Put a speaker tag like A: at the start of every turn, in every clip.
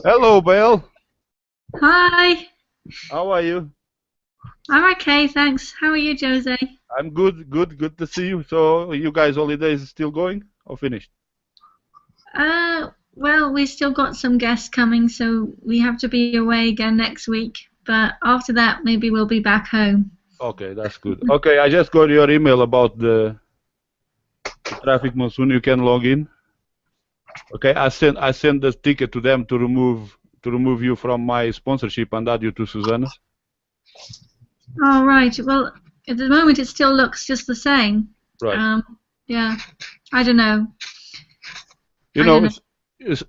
A: Hello, Belle.
B: Hi,
A: How are you?
B: I'm okay, thanks. How are you, Jose?
A: I'm good, good to see you. So, you guys' holidays still going or finished?
B: Well, we still got some guests coming, so we have to be away again next week. But after that, maybe we'll be back home.
A: Okay, that's good. Okay, I just got your email about the traffic monsoon. You can log in. Okay, I sent the ticket to them to remove you from my sponsorship and add you to Susanna's.
B: All right. Well, at the moment, it still looks just the same.
A: Right.
B: Yeah. I don't know.
A: You
B: I don't
A: know,
B: know.
A: it's,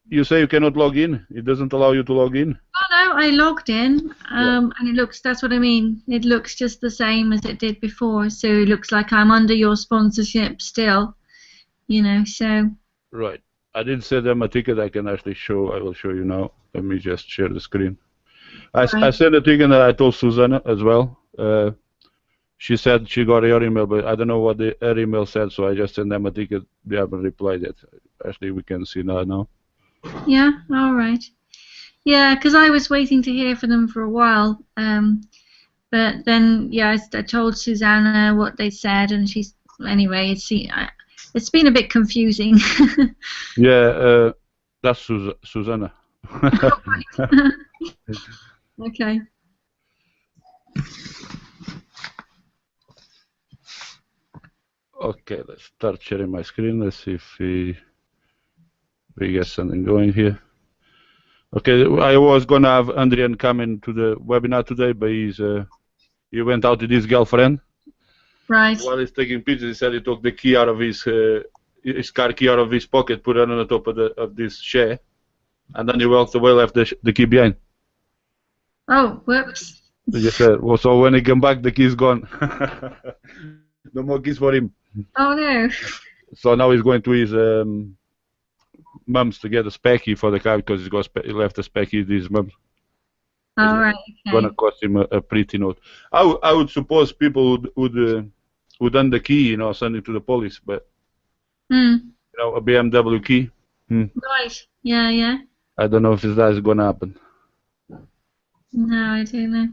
A: you say you cannot log in. It doesn't allow you to log in.
B: Oh no, I logged in,
A: Right.
B: and it looks. That's what I mean. It looks just the same as it did before. So it looks like I'm under your sponsorship still. So.
A: Right. I did send them a ticket. I can actually show. I will show you now. Let me just share the screen. I
B: Right.
A: sent a ticket that I told Susanna as well. She said she got your email, but I don't know what her email said, so I just sent them a ticket. They haven't replied yet. Actually, we can see now.
B: Yeah. All right. Yeah, because I was waiting to hear from them for a while. But then, yeah, I told Susanna what they said, and she's anyway. It's been a bit confusing.
A: Yeah, that's Susanna.
B: Okay.
A: Okay, let's start sharing my screen. Let's see if we get something going here. Okay, I was gonna have Andrian come into the webinar today, but he went out with his girlfriend.
B: Right.
A: While he's taking pictures, he said he took the key out of his car key out of his pocket, put it on the top of this chair, and then he walked away, left the key behind.
B: Oh, whoops.
A: So just said, well, so when he came back, the key's gone. No more keys for him.
B: Oh no.
A: So now he's going to his mum's to get a spare key for the car because he left a spare key to his mum's.
B: All right.
A: It's gonna
B: Okay.
A: cost him a pretty note. I would suppose people would earn the key, send it to the police, but
B: Hmm.
A: a BMW key.
B: Right. Yeah. Yeah.
A: I don't know if that is gonna happen.
B: No, I don't know.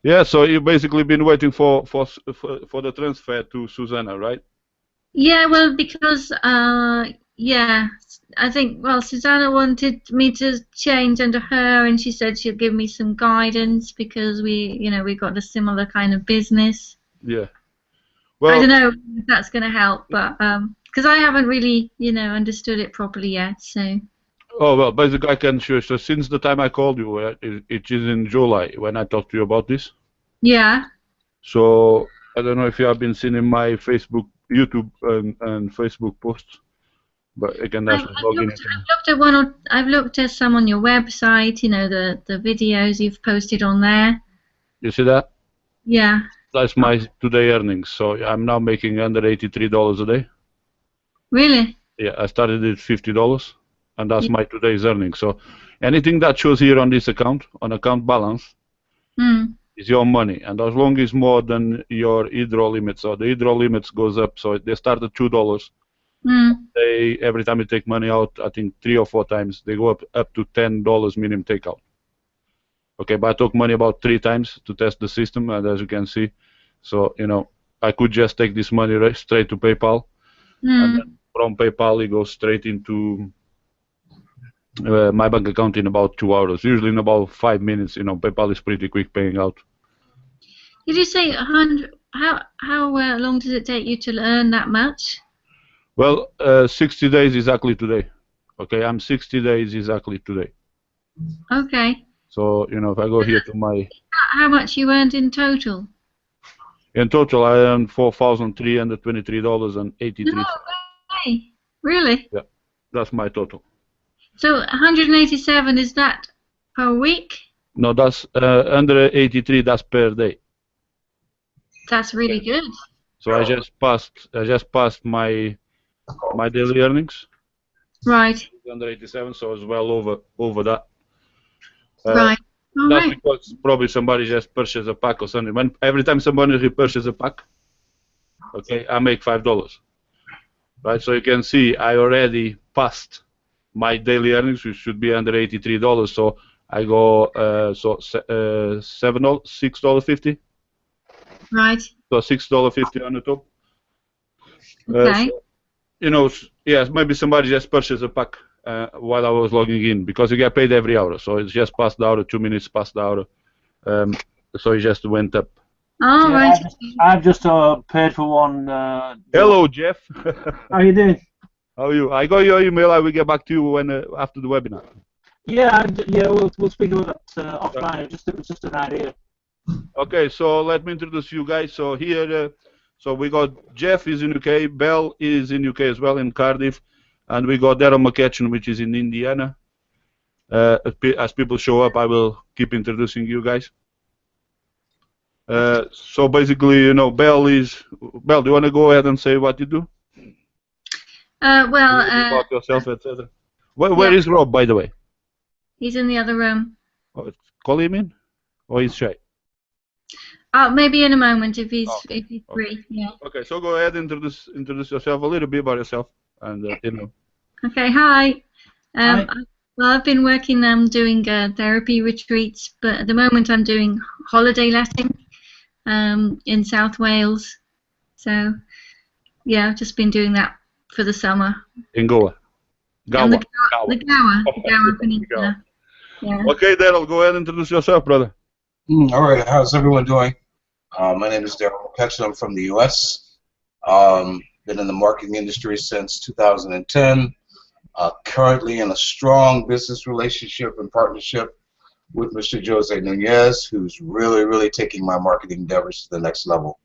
A: Yeah, so you've basically been waiting for the transfer to Susanna, right?
B: Yeah. Well, because yeah, I think Susanna wanted me to change under her, and she said she'd give me some guidance because we got a similar kind of business.
A: Yeah.
B: I don't
A: Well,
B: know if that's going to help, but because I haven't really, understood it properly yet. So
A: basically I can show. So since the time I called you, it is in July when I talked to you about this.
B: yeah,
A: So I don't know if you have been seeing my Facebook, YouTube, and Facebook posts, but I can
B: I've,
A: actually
B: I've
A: log in.
B: looked, I've looked at one or I've looked at some on your website. The videos you've posted on there.
A: You see that?
B: Yeah.
A: That's my today earnings. So I'm now making under $83 a day.
B: Really?
A: Yeah, I started at $50, and that's
B: Yeah.
A: my today's earnings. So anything that shows here on this account, on account balance,
B: Hmm.
A: is your money, and as long as more than your hydro limit. So the hydro limits goes up. So they start at $2.
B: Hmm.
A: They every time you take money out, I think 3 or 4 times, they go up to $10 minimum takeout. Okay, but I took money about 3 times to test the system, and as you can see, so I could just take this money right straight to PayPal, and
B: Hmm.
A: then from PayPal it goes straight into my bank account in about 2 hours. Usually in about 5 minutes. PayPal is pretty quick paying out.
B: Did you say 100? How long does it take you to earn that much?
A: Well, 60 days exactly today. Okay, I'm 60 days exactly today.
B: Okay.
A: So if I go here to my,
B: How much you earned in total?
A: in total I earned $4,323.83.
B: No way. Really?
A: Yeah, that's my total.
B: So 187, is that per week?
A: No, that's under 83. That's per day.
B: That's really good.
A: So I just passed my daily earnings.
B: Right.
A: Under 87, so it's well over that.
B: Right. All
A: That's
B: right.
A: because probably somebody just purchased a pack or something. Every time somebody repurchases a pack, okay, I make $5. Right, so you can see I already passed my daily earnings, which should be under $83. So I go $6.50.
B: Right.
A: So $6.50 on the top.
B: Okay.
A: So, yes, maybe somebody just purchased a pack while I was logging in because you get paid every hour. So it's just past the hour, 2 minutes past the hour. So it just went up.
B: All
C: Yeah,
B: right.
C: I've just paid for one.
A: Hello, Jeff.
C: How you doing?
A: How are you? I got your email. I will get back to you when after the webinar.
C: Yeah, yeah. We'll speak about that offline. It was just an idea.
A: Okay, so let me introduce you guys. So here, so we got Jeff is in UK, Bell is in UK as well, in Cardiff, and we got Daryl McCatchen, which is in Indiana. As people show up, I will keep introducing you guys. So basically, Bell, do you want to go ahead and say what you do? About yourself, etc. Where is Rob, by the way?
B: He's in the other room.
A: Oh, call him in, or he's shy?
B: Maybe in a moment if he's free. Yeah.
A: Okay, so go ahead, introduce yourself a little bit about yourself, and
B: Okay. Hi.
C: Hi.
B: Well, I've been working doing therapy retreats, but at the moment I'm doing holiday letting in South Wales. So yeah, I've just been doing that for the summer.
A: in Goa.
B: And the Gower Peninsula. Yeah.
A: Okay, Daryl, go ahead and introduce yourself, brother.
D: All right, how's everyone doing? My name is Daryl McCatchen. I'm from the U.S. Been in the marketing industry since 2010. Currently in a strong business relationship and partnership with Mr. Jose Nunez, who's really, really taking my marketing endeavors to the next level.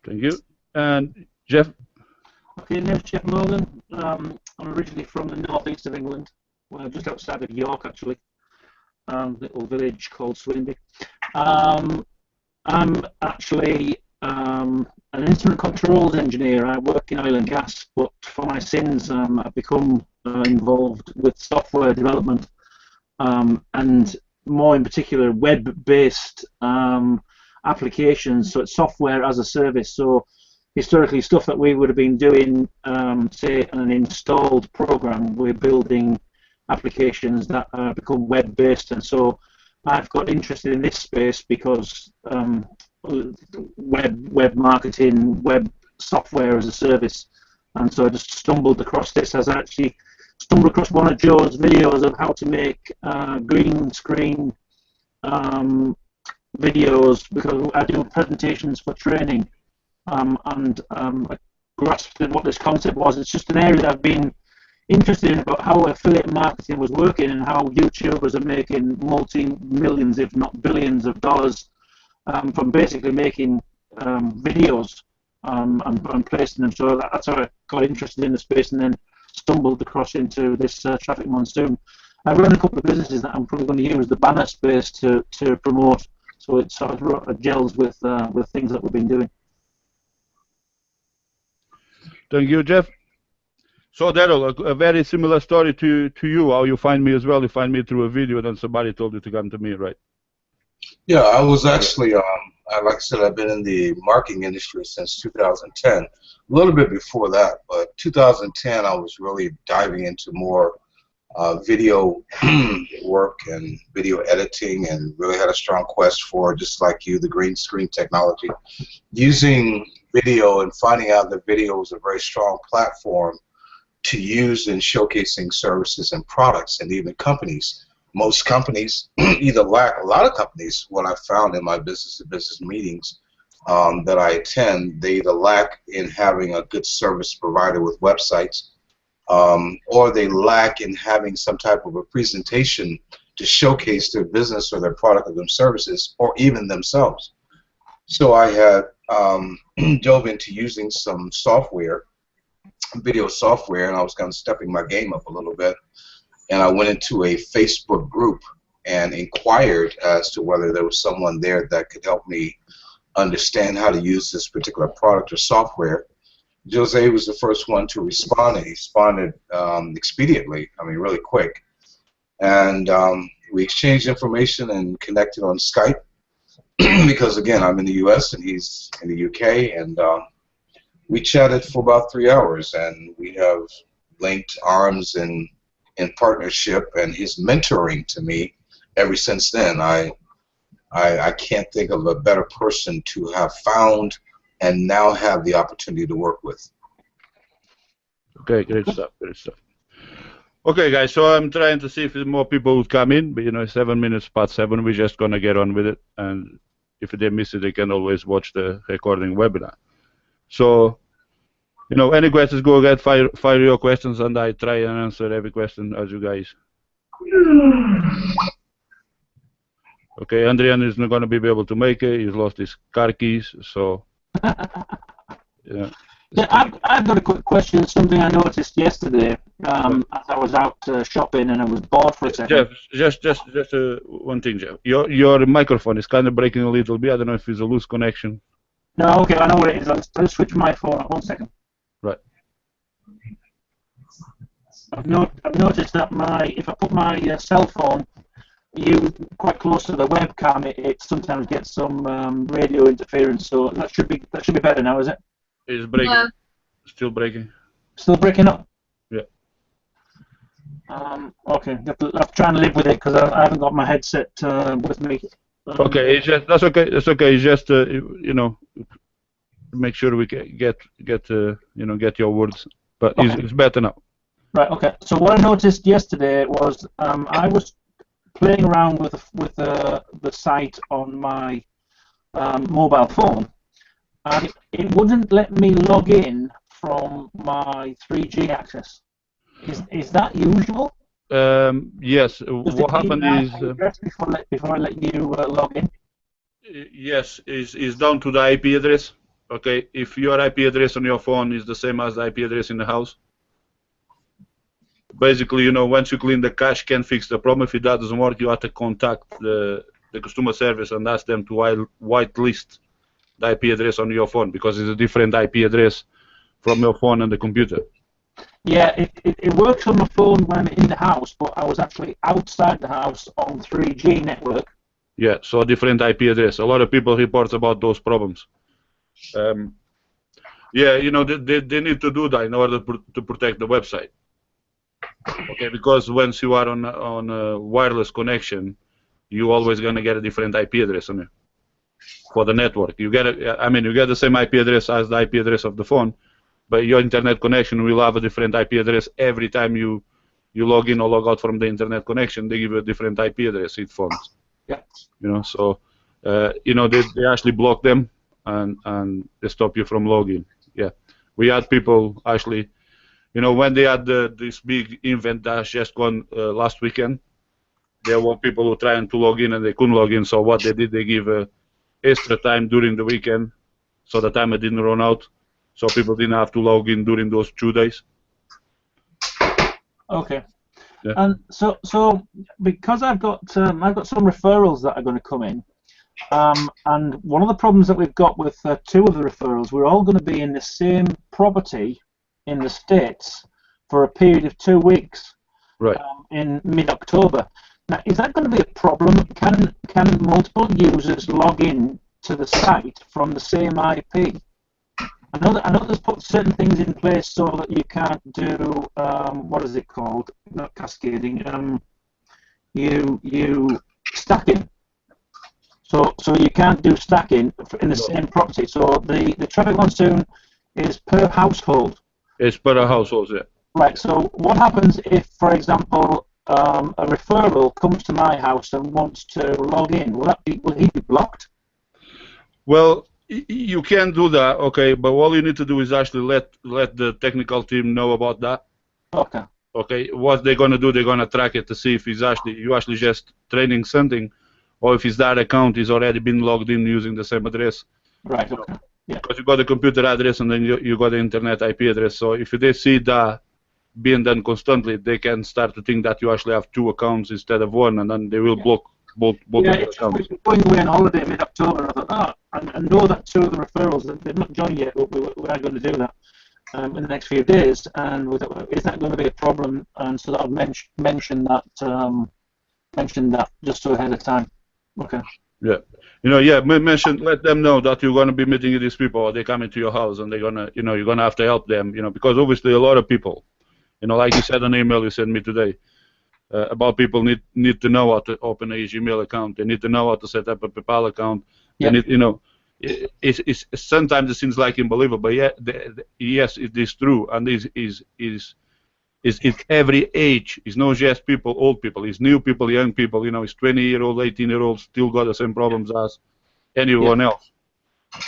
A: Thank you. And Jeff?
C: Okay, name's Jeff Morgan. I'm originally from the northeast of England, well, just outside of York, actually. Little village called Swinby. I'm actually an instrument controls engineer. I work in oil and gas, but for my sins, I've become involved with software development, and more in particular, web-based applications. So it's software as a service. So historically, stuff that we would have been doing, say, an installed program, we're building applications that become web-based, and so I've got interested in this space because web marketing, web software as a service, and so I just stumbled across this. As I actually stumbled across one of Joe's videos of how to make green screen videos, because I do presentations for training, and I grasped at what this concept was. It's just an area that I've been interested in, about how affiliate marketing was working and how YouTubers are making multi-millions, if not billions of dollars from basically making videos and placing them. So that's how I got interested in the space, and then stumbled across into this Traffic Monsoon. I run a couple of businesses that I'm probably going to use the banner space to promote, so it sort of gels with things that we've been doing.
A: Thank you, Jeff. So Daryl, a very similar story to you. How you find me as well? You find me through a video, then somebody told you to come to me, right?
D: Yeah, I was actually, like I said, I've been in the marketing industry since 2010. A little bit before that, but 2010 I was really diving into more video work and video editing, and really had a strong quest for, just like you, the green screen technology. Using video and finding out that video was a very strong platform to use in showcasing services and products, and even companies. Most companies either lack, a lot of companies, what I found in my business-to-business meetings that I attend, they either lack in having a good service provider with websites, or they lack in having some type of a presentation to showcase their business or their product or their services, or even themselves. So I had dove into using some software, video software, and I was kind of stepping my game up a little bit. And I went into a Facebook group and inquired as to whether there was someone there that could help me understand how to use this particular product or software. Jose was the first one to respond, and he responded expediently, I mean really quick. And we exchanged information and connected on Skype because, again, I'm in the US and he's in the UK, and we chatted for about 3 hours, and we have linked arms in partnership, and his mentoring to me ever since then. I can't think of a better person to have found and now have the opportunity to work with.
A: Okay, great stuff, great stuff. Okay, guys, so I'm trying to see if more people would come in, but 7 minutes past 7, we're just gonna get on with it, and if they miss it, they can always watch the recording webinar. So, any questions, go ahead, fire your questions, and I try and answer every question as you guys. Okay, Andrian is not gonna be able to make it. He's lost his car keys, so yeah.
C: Yeah, I've got a quick question. Something I noticed yesterday as I was out shopping and I was bored for a second.
A: Jeff, just one thing, Jeff. Your microphone is kind of breaking a little bit. I don't know if it's a loose connection.
C: No, okay, I know what it is. I'll switch my phone. 1 second.
A: Right.
C: I've noticed that if I put my cell phone quite close to the webcam, it sometimes gets some radio interference. So that should be better now, is it?
A: It's breaking.
B: Yeah.
A: Still breaking.
C: Still breaking up.
A: Yeah.
C: Okay, I'll try and live with it because I haven't got my headset with me.
A: Okay, that's okay. It's okay. It's just make sure we get your words. But
C: okay.
A: It's better now.
C: Right. Okay. So what I noticed yesterday was I was playing around with the site on my mobile phone, and it wouldn't let me log in from my 3G access. Is that usual?
A: Yes. What happened is
C: before I let you log in.
A: Yes, is down to the IP address. Okay, if your IP address on your phone is the same as the IP address in the house, basically, once you clean the cache, can fix the problem. If that doesn't work, you have to contact the customer service and ask them to whitelist the IP address on your phone because it's a different IP address from your phone and the computer.
C: Yeah, it works on my phone when I'm in the house, but I was actually outside the house on 3G network.
A: Yeah, so a different IP address. A lot of people report about those problems. Yeah, they need to do that in order to protect the website. Okay, because once you are on a wireless connection, you always gonna get a different IP address on it for the network. You get the same IP address as the IP address of the phone, but your internet connection will have a different IP address every time you log in or log out from the internet connection. They give you a different IP address. It phones.
C: Yeah.
A: So they actually block them and they stop you from logging. Yeah, we had people actually. When they had this big event that's just gone last weekend, there were people who trying to log in and they couldn't log in. So what they did, they give extra time during the weekend, so the timer didn't run out, so people didn't have to log in during those 2 days.
C: Okay.
A: Yeah.
C: And so because I've got some referrals that are going to come in, and one of the problems that we've got with 2 of the referrals, we're all going to be in the same property in the States for a period of 2 weeks,
A: right?
C: In mid-October. Now, is that going to be a problem? Can multiple users log in to the site from the same IP? I know there's put certain things in place so that you can't do what is it called? Not cascading. You stacking. So you can't do stacking in the same property. So the traffic monsoon is per household.
A: It's per household, yeah.
C: Right. So what happens if, for example, a referral comes to my house and wants to log in? Will he be blocked?
A: Well, you can do that, okay, but all you need to do is actually let the technical team know about that.
C: Okay.
A: Okay. What they're gonna do, they're gonna track it to see if you actually just training something, or if his that account is already been logged in using the same address.
C: Right. Okay. Yeah.
A: Because you got the computer address and then you got the internet IP address. So if they see that being done constantly, they can start to think that you actually have 2 accounts instead of 1, and then they will block both of the accounts.
C: Going away on holiday mid-October, I thought, I know that 2 of the referrals, they've not joined yet, but we are going to do that in the next few days. And is that going to be a problem? And so I'll mention that just so ahead of time. Okay.
A: Yeah. Let them know that you're going to be meeting these people, or they come into your house and they're going to, you're going to have to help them, because obviously a lot of people, You know, like you said an email you sent me today about people need to know how to open a Gmail account. They need to know how to set up a PayPal account. They need, you know, it's sometimes it seems like unbelievable, but yeah, yes, it is true, and is every age. It's not just people, old people. It's new people, young people. You know, it's 20-year-old, 18-year-olds still got the same problems as anyone else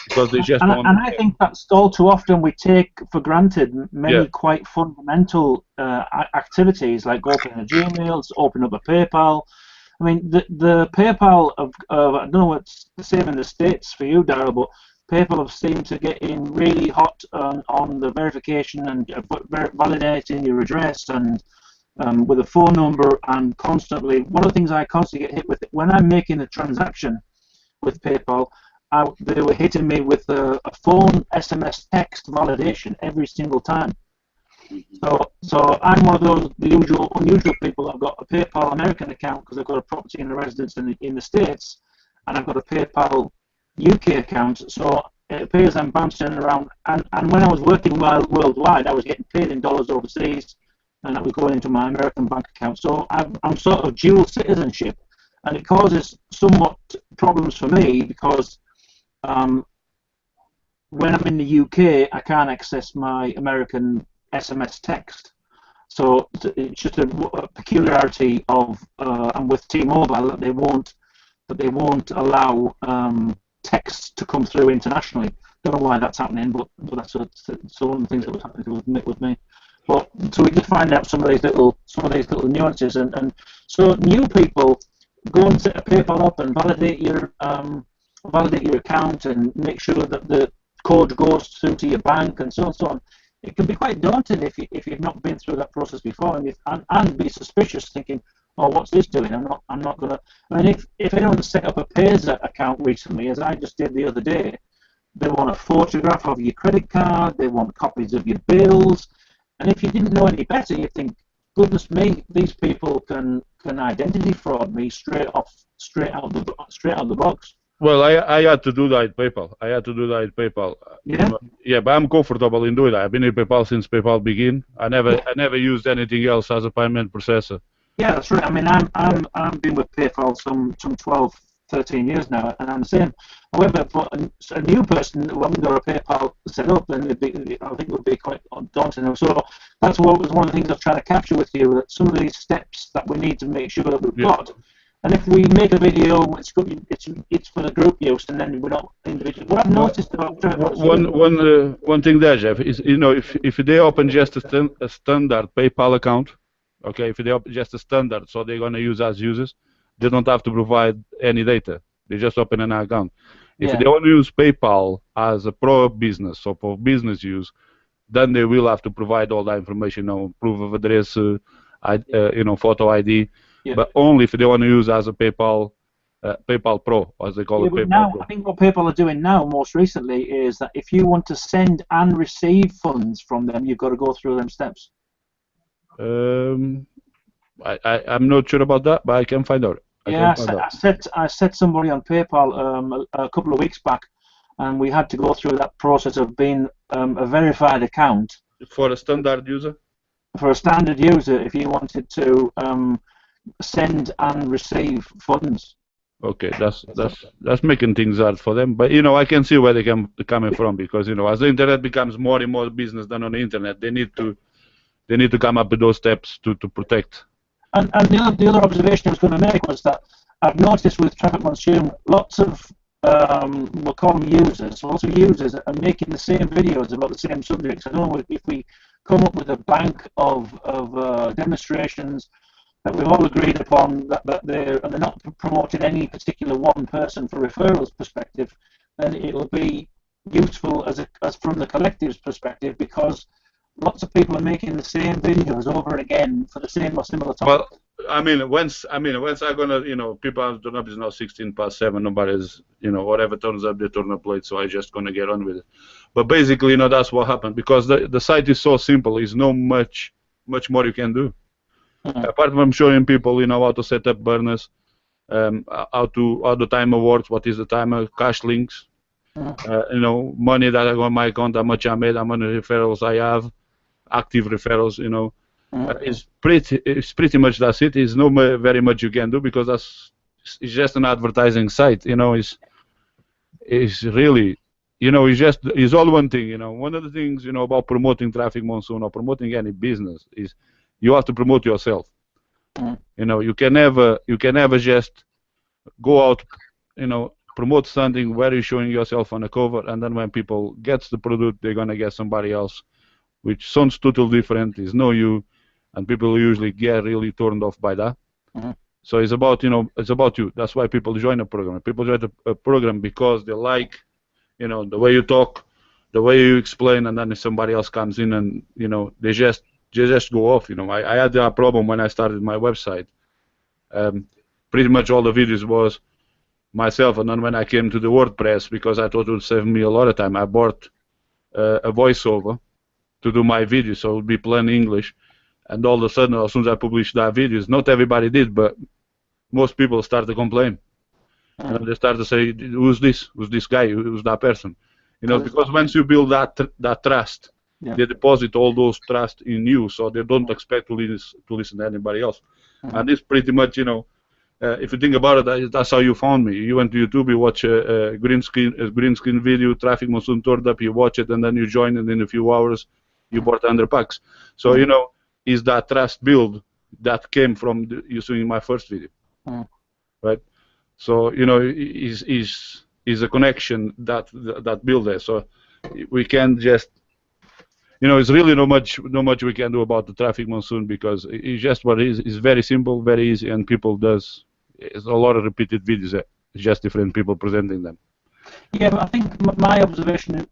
A: because they just don't.
C: And I think that's all too often we take for granted many quite fundamental activities like opening a Gmail, open up a PayPal. I mean, the PayPal of I don't know what's the same in the States for you, Daryl, but PayPal have seemed to get in really hot on the verification and validating your address and with a phone number, and constantly. One of the things I constantly get hit with when I'm making a transaction with PayPal, they were hitting me with a phone SMS text validation every single time. So I'm one of those unusual people. I've got a PayPal American account because I've got a property and a residence in the States, and I've got a PayPal UK account. So it appears I'm bouncing around. And when I was working worldwide, I was getting paid in dollars overseas, and that was going into my American bank account. So I'm sort of dual citizenship, and it causes somewhat problems for me because when I'm in the UK, I can't access my American SMS text. So it's just a peculiarity of and with T-Mobile that they won't allow texts to come through internationally. Don't know why that's happening, but that's one of the things that was happening with me. But so we just find out some of these little nuances, and so new people go and set a PayPal up and validate your account and make sure that the code goes through to your bank and so on and so on. It can be quite daunting if you've not been through that process before, and be suspicious, thinking, "Oh, what's this doing? I'm not gonna." I mean, if anyone's set up a Payza account recently, as I just did the other day, they want a photograph of your credit card, they want copies of your bills, and if you didn't know any better, you think, "Goodness me, these people can identity fraud me straight out the box."
A: Well, I had to do that at PayPal.
C: Yeah.
A: Yeah, but I'm comfortable in doing that. I've been in PayPal since PayPal began. I never used anything else as a payment processor.
C: Yeah, that's right. I mean, I'm been with PayPal some 12, 13 years now, and I'm the same. However, for a new person who hasn't got a PayPal set up, then I think it would be quite daunting. So that's what was one of the things I was trying to capture with you, that some of these steps that we need to make sure that we've got. And if we make a video, it's for the group use, and then we're not individual. What I've noticed about
A: one thing there, Jeff, is if they open just a standard PayPal account, okay, if they open just a standard, so they're gonna use as users, they don't have to provide any data. They just open an account. If they want to use PayPal as a pro business, so for business use, then they will have to provide all that information, proof of address, photo ID. Yeah. But only if they want to use as a PayPal Pro, as they call it. PayPal
C: now,
A: Pro.
C: I think what PayPal are doing now, most recently, is that if you want to send and receive funds from them, you've got to go through them steps.
A: I'm not sure about that, but I can find out.
C: I set somebody on PayPal a couple of weeks back, and we had to go through that process of being a verified account.
A: For a standard user? For
C: a standard user, if you wanted to send and receive funds.
A: Okay, that's making things hard for them, but I can see where they're coming from, because as the internet becomes more and more business done on the internet, they need to come up with those steps to protect.
C: And the other observation I was going to make was that I've noticed with Traffic Monsoon, lots of we'll call them users. Lots of users are making the same videos about the same subjects. I don't know if we come up with a bank of demonstrations that we've all agreed upon that they're not promoting any particular one person for referrals perspective, then it'll be useful as from the collective's perspective, because lots of people are making the same videos over again for the same or similar topic.
A: Well, once I'm gonna, people don't know it's now 7:16. Nobody's, whatever turns up, they turn up late. So I just gonna get on with it. But basically, that's what happened, because the site is so simple. There's no much more you can do. Apart from showing people, how to set up burners, how the timer works, what is the timer, cash links, money that I got on my account, how much I made, how many referrals I have, active referrals, It's pretty much that's it. It's no very much you can do because it's just an advertising site. You know, it's really, you know, it's all one thing. You know, one of the things, you know, about promoting Traffic Monsoon or promoting any business is you have to promote yourself. You know, you can never just go out, you know, promote something where you're showing yourself on a cover, and then when people gets the product, they're gonna get somebody else, which sounds totally different. Is no you, and people usually get really turned off by that. So it's about, you know, it's about you. That's why people join a program. People join a program because they like, you know, the way you talk, the way you explain, and then if somebody else comes in and, you know, they just go off. You know, I had that problem when I started my website. Pretty much all the videos was myself, and then when I came to the WordPress, because I thought it would save me a lot of time, I bought a voiceover to do my videos, so it would be plain English. And all of a sudden, as soon as I published that videos, not everybody did, but most people started to complain. And they started to say, "Who's this? Who's this guy? Who's that person?" You know, because once you build that trust, they deposit all those trust in you, so they don't expect to listen to anybody else. And it's pretty much, you know, if you think about it, that's how you found me. You went to YouTube, you watch a green screen video, Traffic Monsoon turned up, you watch it, and then you join, and in a few hours, you bought 100 packs. So, you know, is that trust build that came from you seeing my first video, right? So, you know, is a connection that build there. So we can just, you know, it's really not much we can do about the Traffic Monsoon because it's just what it is. It's very simple, very easy, and people does. It's a lot of repeated videos. It's just different people presenting them.
C: Yeah, but I think my observation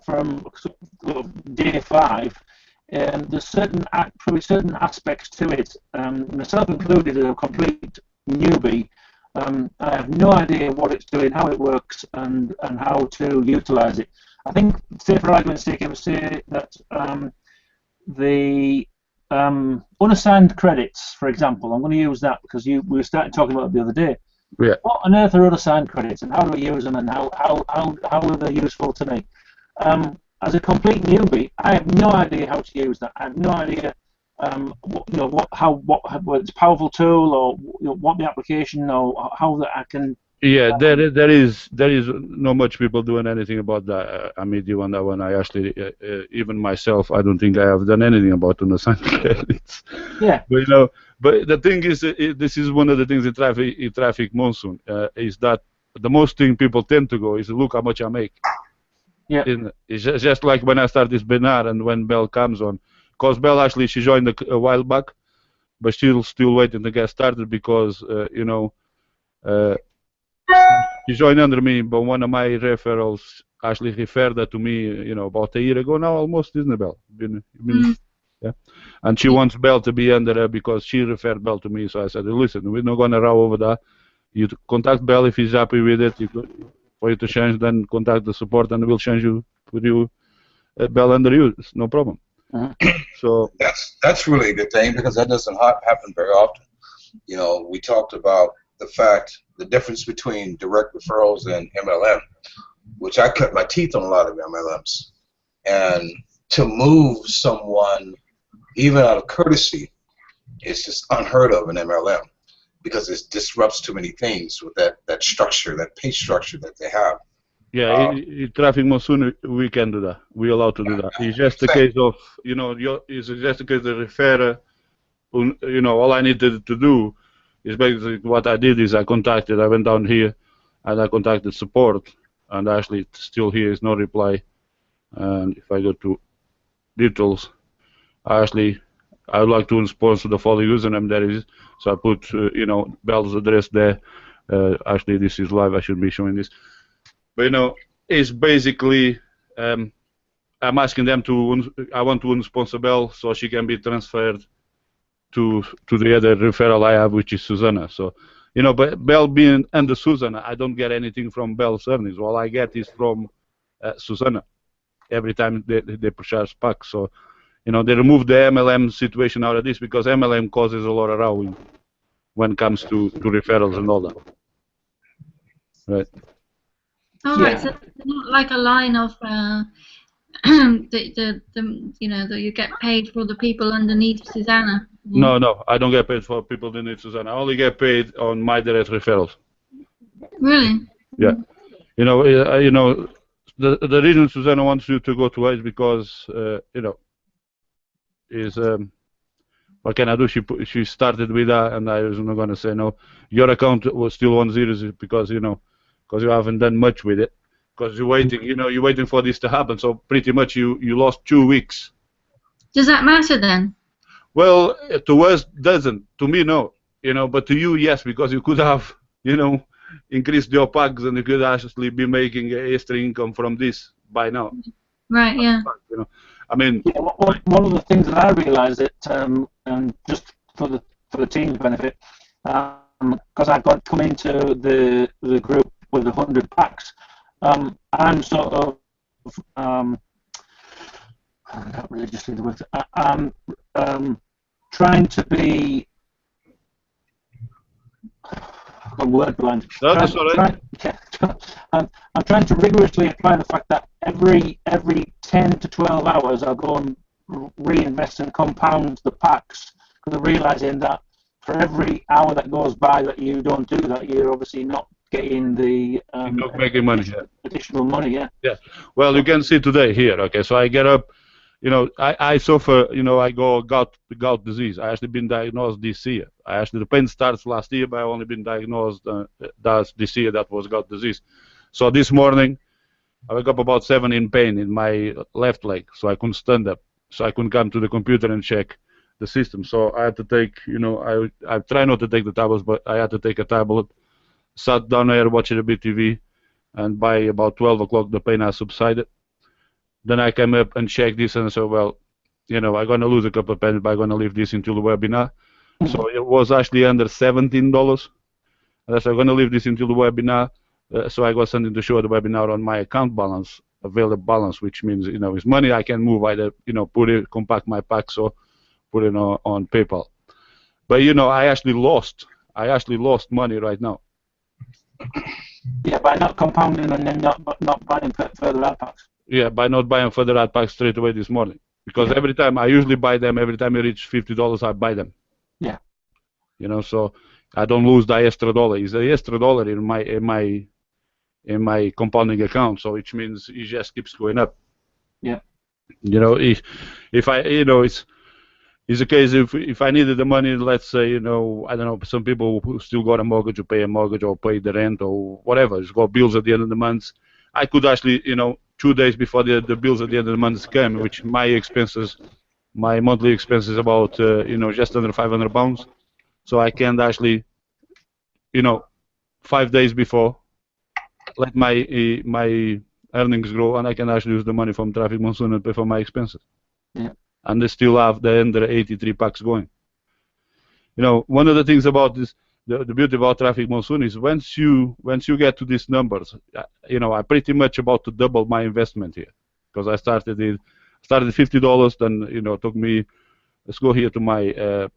C: from day 5, there's probably certain aspects to it. Myself included, a complete newbie. I have no idea what it's doing, how it works, and how to utilize it. I think, say for argument's sake, I would say that the unassigned credits, for example, I'm going to use that because we were starting talking about it the other day.
A: Yeah.
C: What on earth are unassigned credits, and how do I use them, and how are they useful to me? As a complete newbie, I have no idea how to use that. I have no idea what it's a powerful tool, or what the application, or how that I can.
A: Yeah, there is not much people doing anything about that. I'm with you on that one. I actually, even myself, I don't think I have done anything about unassigned credits.
C: Yeah.
A: But you know, but the thing is, this is one of the things in Traffic Monsoon is that the most thing people tend to go is look how much I make.
C: Yeah.
A: It's just like when I start this webinar and when Belle comes on, because Belle actually she joined a while back, but she's still waiting to get started because you know. She joined under me, but one of my referrals actually referred her to me, you know, about a year ago now, almost, isn't it, Belle? Yeah. And she wants Belle to be under her because she referred Belle to me. So I said, listen, we're not going to row over that. You contact Belle if he's happy with it. For you to change, then contact the support, and we'll change you, put you Belle under you. It's no problem. So
D: that's really a good thing because that doesn't happen very often. You know, we talked about the difference between direct referrals and MLM, which I cut my teeth on a lot of MLMs. And to move someone, even out of courtesy, it's just unheard of in MLM because it disrupts too many things with that structure, that pay structure that they have.
A: Yeah, in Traffic Monsoon, we can do that. We're allowed to do that. It's just a case of, you know, it's just a case of referrer. You know, all I needed to do is basically what I did is I went down here and I contacted support, and actually still here is no reply. And if I go to details, I would like to sponsor the following username there is. So I put, you know, Belle's address there. Actually, this is live. I should be showing this. But, you know, it's basically, I'm asking them I want to unsponsor Belle so she can be transferred to the other referral I have, which is Susanna. So, you know, but Belle being under Susanna, I don't get anything from Belle's earnings. All I get is from Susanna every time they purchase packs. So, you know, they remove the MLM situation out of this because MLM causes a lot of row when it comes to referrals and all that. Right.
B: All right. So it's not like a line of that you get paid for the people underneath Susanna.
A: No, no, I don't get paid for people that need Susanna. I only get paid on my direct referrals.
B: Really?
A: Yeah, the reason Susanna wants you to go to her is because is what can I do? She started with that, and I was not going to say no. Your account was still on zeros because because you haven't done much with it, because you're waiting. You're waiting for this to happen. So pretty much you lost 2 weeks.
B: Does that matter then?
A: Well, to us doesn't. To me, no. But to you, yes, because you could have increased your packs and you could actually be making extra income from this by now.
B: Right. Yeah.
A: I mean,
C: yeah, one of the things that I realised that, and just for the team's benefit, because I've got come into the group with 100 packs, I'm sort of not religiously the word. I'm trying to be a word blind.
A: No, that's all right.
C: I'm trying to rigorously apply the fact that every 10 to 12 hours I'll go and reinvest and compound the packs, because I'm realizing that for every hour that goes by that you don't do that, you're obviously not getting the
A: not making money.
C: additional money.
A: Yeah. Well, you can see today here. Okay, so I get up. I suffer. I got gout disease. I actually been diagnosed this year. The pain starts last year, but I only been diagnosed this year that was gout disease. So this morning, I woke up about 7 in pain in my left leg, so I couldn't stand up. So I couldn't come to the computer and check the system. So I had to take, I try not to take the tablets, but I had to take a tablet. Sat down there watching a bit TV, and by about 12 o'clock, the pain has subsided. Then I came up and checked this and said, well, I'm going to lose a couple of pennies, but I'm going to leave this until the webinar. So it was actually under $17. And I said, I'm going to leave this until the webinar. So I got something to show the webinar on my account balance, available balance, which means, it's money I can move either, put it, compact my packs or put it on PayPal. But, I actually lost money right now.
C: Yeah, by not compounding and then not buying further ad packs.
A: Yeah, by not buying further ad packs straight away this morning. Because every time I usually buy them, every time I reach $50, I buy them.
C: Yeah.
A: So I don't lose the extra dollar. It's the extra dollar in my compounding account, so which means it just keeps going up.
C: Yeah.
A: If I, it's a case if I needed the money, let's say, I don't know, some people who still got a mortgage or pay a mortgage or pay the rent or whatever, it's got bills at the end of the month. I could actually, 2 days before the bills at the end of the month came, which my monthly expenses about, just under £500. So I can actually, 5 days before, let my earnings grow, and I can actually use the money from Traffic Monsoon and pay for my expenses.
C: Yeah.
A: And they still have the under 83 packs going. One of the things about this, the beauty about Traffic Monsoon is once you get to these numbers, I pretty much about to double my investment here, because I started $50, then it took me. Let's go here to my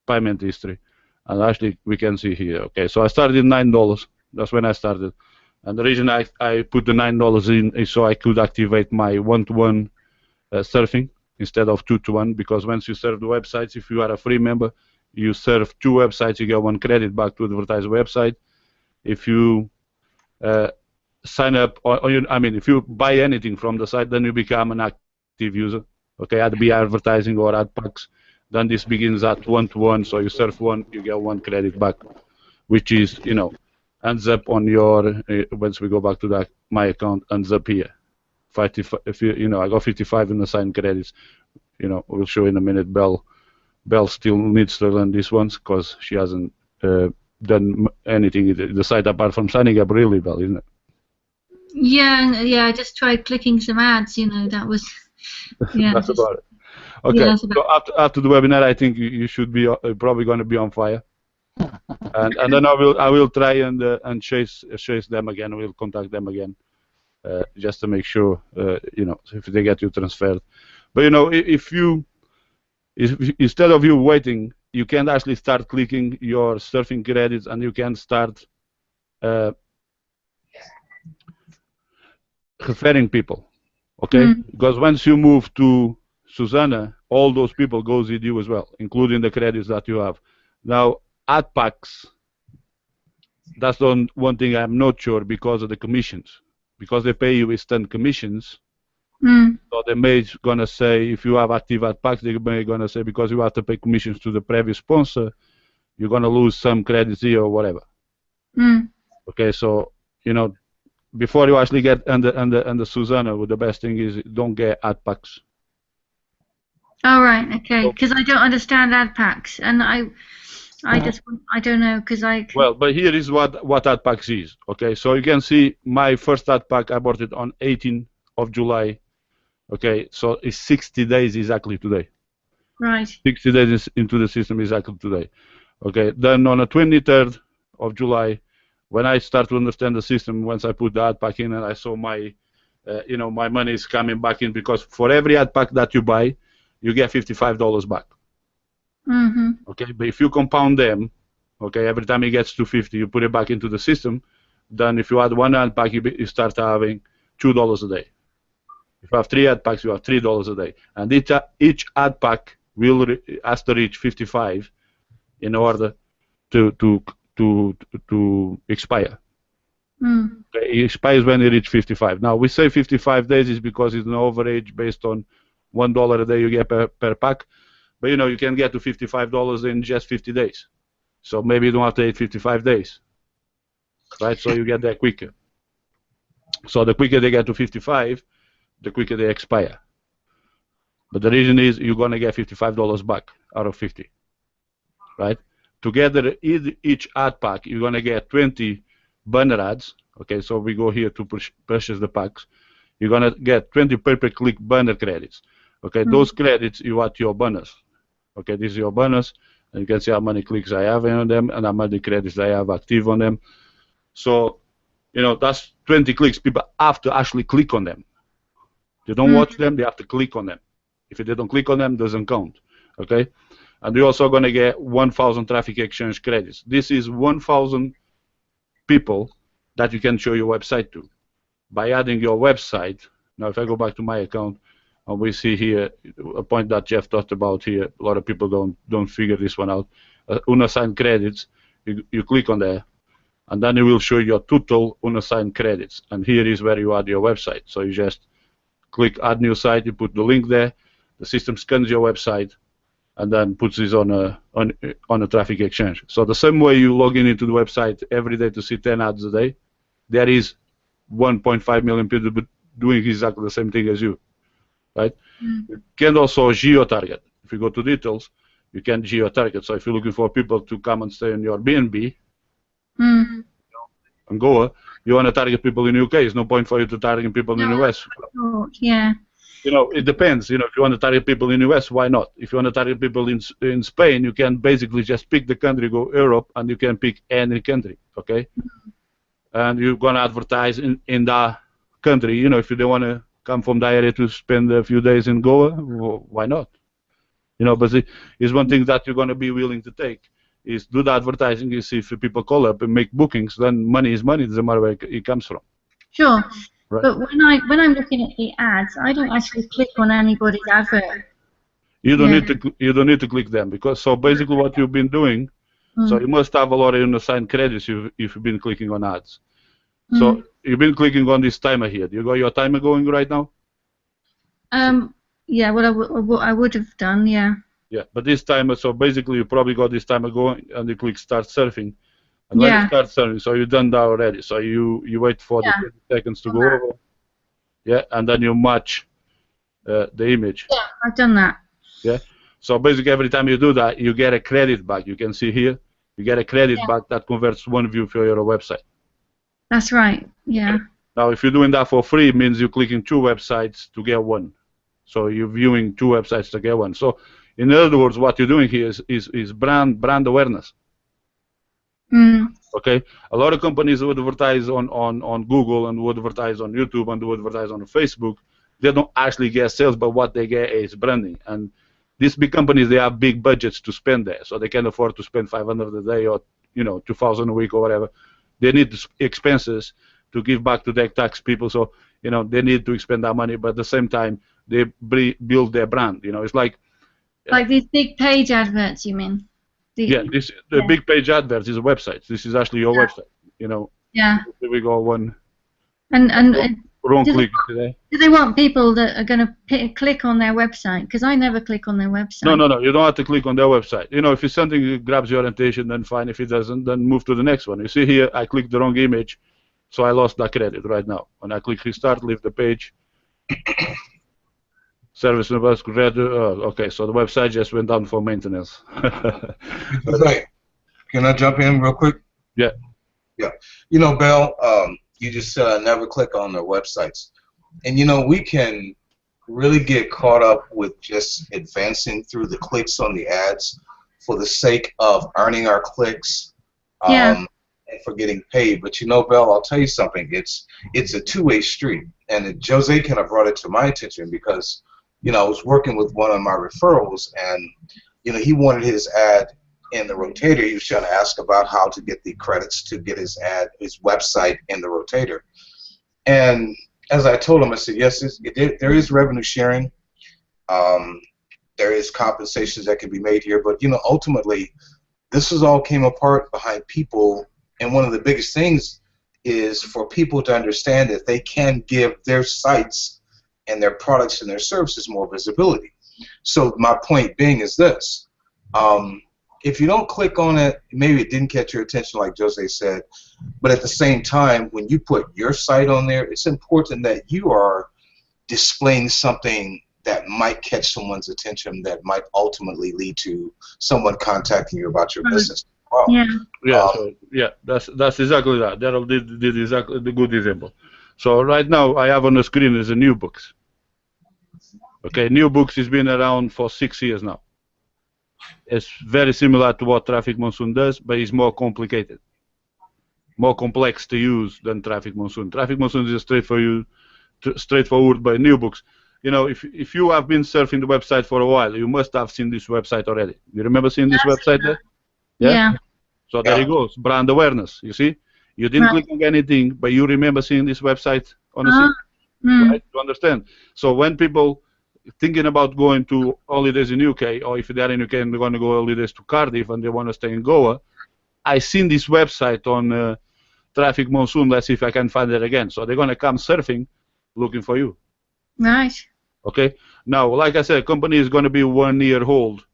A: payment history, and actually we can see here. Okay, so I started $9. That's when I started, and the reason I put the $9 in is so I could activate my one-to-one surfing instead of 2-to-1, because once you serve the websites, if you are a free member, you serve 2 websites, you get 1 credit back to advertise the website. If you sign up, if you buy anything from the site, then you become an active user. Okay, at be advertising or ad packs. Then this begins at 1-to-1, so you serve 1, you get 1 credit back, which is, ends up on your, once we go back to that, my account ends up here. If I got 55 in the signed credits, we'll show in a minute. Belle still needs to learn these ones because she hasn't done anything the site apart from signing up really well, isn't it?
B: Yeah, I just tried clicking some ads, that was, yeah.
A: That's about it. Okay,
B: Yeah,
A: so after the webinar, I think you should be probably going to be on fire. and then I will try and chase them again. We'll contact them again. Just to make sure, if they get you transferred. But if instead of you waiting, you can actually start clicking your surfing credits, and you can start referring people. Okay, because once you move to Susanna, all those people goes with you as well, including the credits that you have. Now, ad packs, that's the one thing I'm not sure because of the commissions. Because they pay you instant commissions, so they may gonna say if you have active ad packs, they may gonna say because you have to pay commissions to the previous sponsor, you're gonna lose some credits here or whatever. Okay, so before you actually get under Susanna, the best thing is don't get ad packs.
B: All right, okay, because I don't understand ad packs, and I don't know because I.
A: Well, but here is what ad packs is. Okay, so you can see my first ad pack I bought it on 18th of July. Okay, so it's 60 days exactly today.
B: Right.
A: 60 days into the system exactly today. Okay, then on the 23rd of July, when I start to understand the system, once I put the ad pack in and I saw my, my money is coming back in because for every ad pack that you buy, you get $55 back. Okay, but if you compound them, okay, every time it gets to 50, you put it back into the system. Then if you add one ad pack, you start having $2 a day. If you have 3 ad packs, you have $3 a day. And each ad pack has to reach 55 in order to expire. Okay, it expires when you reach 55. Now, we say 55 days is because it's an overage based on $1 a day you get per pack. But, you can get to $55 in just 50 days. So maybe you don't have to wait 55 days. Right? So you get there quicker. So the quicker they get to 55, the quicker they expire. But the reason is you're going to get $55 back out of 50. Right? Together, each ad pack, you're going to get 20 banner ads. Okay, so we go here to purchase the packs. You're going to get 20 pay-per-click banner credits. Okay, those credits, you add your bonus. Okay, this is your bonus. And you can see how many clicks I have on them and how many credits I have active on them. So, that's 20 clicks. People have to actually click on them. They don't watch them, they have to click on them. If they don't click on them, it doesn't count. Okay? And you're also going to get 1,000 traffic exchange credits. This is 1,000 people that you can show your website to. By adding your website, now if I go back to my account, and we see here a point that Jeff talked about here, a lot of people don't figure this one out. Unassigned credits, you click on there, and then it will show your total unassigned credits. And here is where you add your website. So you just click add new site, you put the link there, the system scans your website, and then puts this on a traffic exchange. So the same way you log in into the website every day to see 10 ads a day, there is 1.5 million people doing exactly the same thing as you. Right? You can also geo-target. If you go to details, you can geo-target. So if you're looking for people to come and stay in your B&B, Angola, you want to target people in UK. There's no point for you to target people in the US.
B: Yeah.
A: It depends. If you want to target people in the US, why not? If you want to target people in Spain, you can basically just pick the country, go Europe, and you can pick any country. Okay? And you're going to advertise in that country. If you don't want to come from the area to spend a few days in Goa, why not? But it's one thing that you're going to be willing to take is do the advertising. You see if people call up and make bookings, then money is money. It doesn't matter where it comes from.
B: Sure.
A: Right.
B: But when I'm looking at the ads, I don't actually click on anybody's advert.
A: You don't need to click them because basically what you've been doing. So you must have a lot of unassigned credits if you've been clicking on ads. So you've been clicking on this timer here. You got your timer going right now?
B: Yeah, well, I would have done, yeah.
A: Yeah, but this timer, so basically you probably got this timer going and you click start surfing. And when you start surfing, so you've done that already. So you wait for the 20 seconds to go over. Yeah, and then you match the image.
B: Yeah, I've done that.
A: Yeah, so basically every time you do that, you get a credit back. You can see here, you get a credit back that converts one view for your website.
B: That's right, yeah.
A: Now, if you're doing that for free, it means you're clicking 2 websites to get one. So you're viewing 2 websites to get one. So in other words, what you're doing here is brand awareness. Okay, a lot of companies would advertise on Google and would advertise on YouTube and would advertise on Facebook. They don't actually get sales, but what they get is branding. And these big companies, they have big budgets to spend there, so they can afford to spend $500 a day or $2,000 a week or whatever. They need expenses to give back to their tax people. So you know, they need to expend that money, but at the same time, they build their brand. You know, it's like
B: these big page adverts, you mean?
A: the
B: Yeah.
A: big page advert is a website. This is actually your website. You know.
B: Yeah.
A: Here we go one.
B: And
A: wrong click today.
B: Do they want people that are going to click on their website? Because I never click on their website.
A: No. You don't have to click on their website. You know, if it's something that grabs your attention, then fine. If it doesn't, then move to the next one. You see here, I clicked the wrong image, so I lost that credit right now. When I click restart, leave the page. Service was red. Okay, so the website just went down for maintenance.
D: Okay. Can I jump in real quick?
A: Yeah.
D: Yeah. You know, Bill, you just said I never click on their websites. And, you know, we can really get caught up with just advancing through the clicks on the ads for the sake of earning our clicks and for getting paid. But, you know, Bill, I'll tell you something. It's a two-way street. And Jose kind of brought it to my attention because, you know, I was working with one of my referrals, and, you know, he wanted his ad in the rotator. He was trying to ask about how to get the credits to get his ad, his website in the rotator. And as I told him, I said, yes, there is revenue sharing. There is compensations that can be made here. But, you know, ultimately, this is all came apart behind people. And one of the biggest things is for people to understand that they can give their sites and their products and their services more visibility. So my point being is this. If you don't click on it, maybe it didn't catch your attention like Jose said, but at the same time, when you put your site on there, it's important that you are displaying something that might catch someone's attention, that might ultimately lead to someone contacting you about your business. Wow.
A: That's exactly that. Daryl did exactly the good example. So right now I have on the screen is a new books. Okay, new books has been around for 6 years now. It's very similar to what Traffic Monsoon does, but it's more complicated, more complex to use than Traffic Monsoon. Traffic Monsoon is straightforward, but new books. You know, if you have been surfing the website for a while, you must have seen this website already. You remember seeing this website there?
B: Yeah.
A: So there it goes, brand awareness. You see, you didn't click on anything, but you remember seeing this website on the screen, right? You understand? So when people thinking about going to holidays in UK, or if they're in UK and they're going to go holidays to Cardiff and they want to stay in Goa, I seen this website on Traffic Monsoon. Let's see if I can find it again. So they're going to come surfing, looking for you.
B: Right.
A: Okay. Now, like I said, company is going to be 1 year old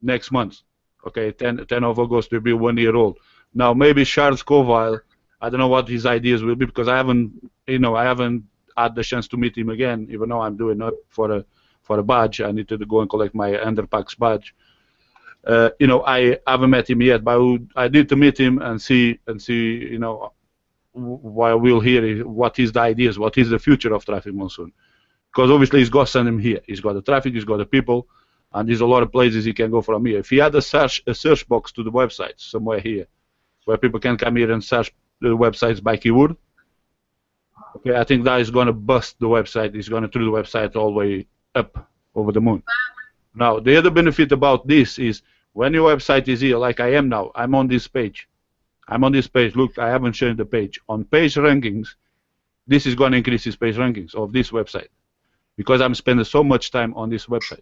A: next month. Okay, 10 of August will be 1 year old. Now, maybe Charles Covile, I don't know what his ideas will be because I haven't had the chance to meet him again, even though I'm doing it for a badge. I need to go and collect my Underpacks badge. You know, I haven't met him yet, but I need to meet him and see, you know, why we'll hear what is the ideas, what is the future of Traffic Monsoon. Because obviously he's got something here. He's got the traffic, he's got the people, and there's a lot of places he can go from here. If he had a search box to the website somewhere here, where people can come here and search the websites by keyword, okay, I think that is going to bust the website. It's going to throw the website all the way up over the moon. Now, the other benefit about this is when your website is here, like I am now, I'm on this page. I'm on this page. Look, I haven't changed the page. On page rankings, this is going to increase his page rankings of this website because I'm spending so much time on this website.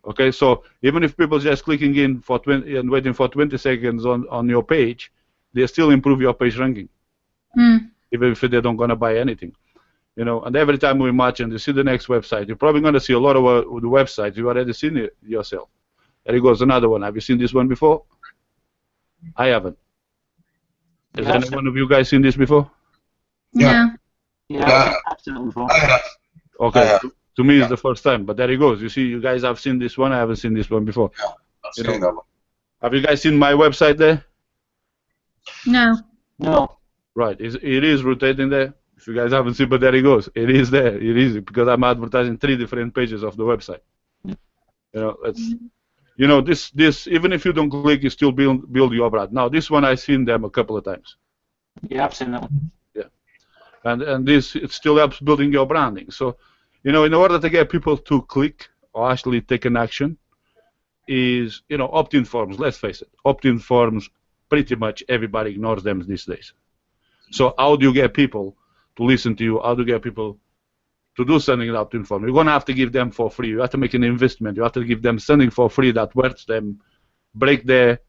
A: Okay, so even if people just clicking in for 20 and waiting for 20 seconds on your page, they still improve your page ranking. Even if they're not going to buy anything. You know, and every time we match and you see the next website, you're probably going to see a lot of the websites. You've already seen it yourself. There goes another one. Have you seen this one before? I haven't. Has any one of you guys seen this before?
B: Yeah.
C: Yeah, absolutely.
A: Okay, to me it's the first time, but there it goes. You see, you guys have seen this one. I haven't seen this one before.
D: Yeah, I've seen that one.
A: Have you guys seen my website there?
B: No.
C: No.
A: Right, it is rotating there. If you guys haven't seen, but there it goes. It is there. It is because I'm advertising 3 different pages of the website. You know, you know this even if you don't click, you still build your brand. Now this one I've seen them a couple of times.
C: Yeah, I've seen that one.
A: Yeah, and this it still helps building your branding. So, you know, in order to get people to click or actually take an action, is opt-in forms. Let's face it, opt-in forms. Pretty much everybody ignores them these days. So how do you get people to listen to you, how to get people to do sending opt-in form. You're going to have to give them for free. You have to make an investment. You have to give them something for free that worth them, break their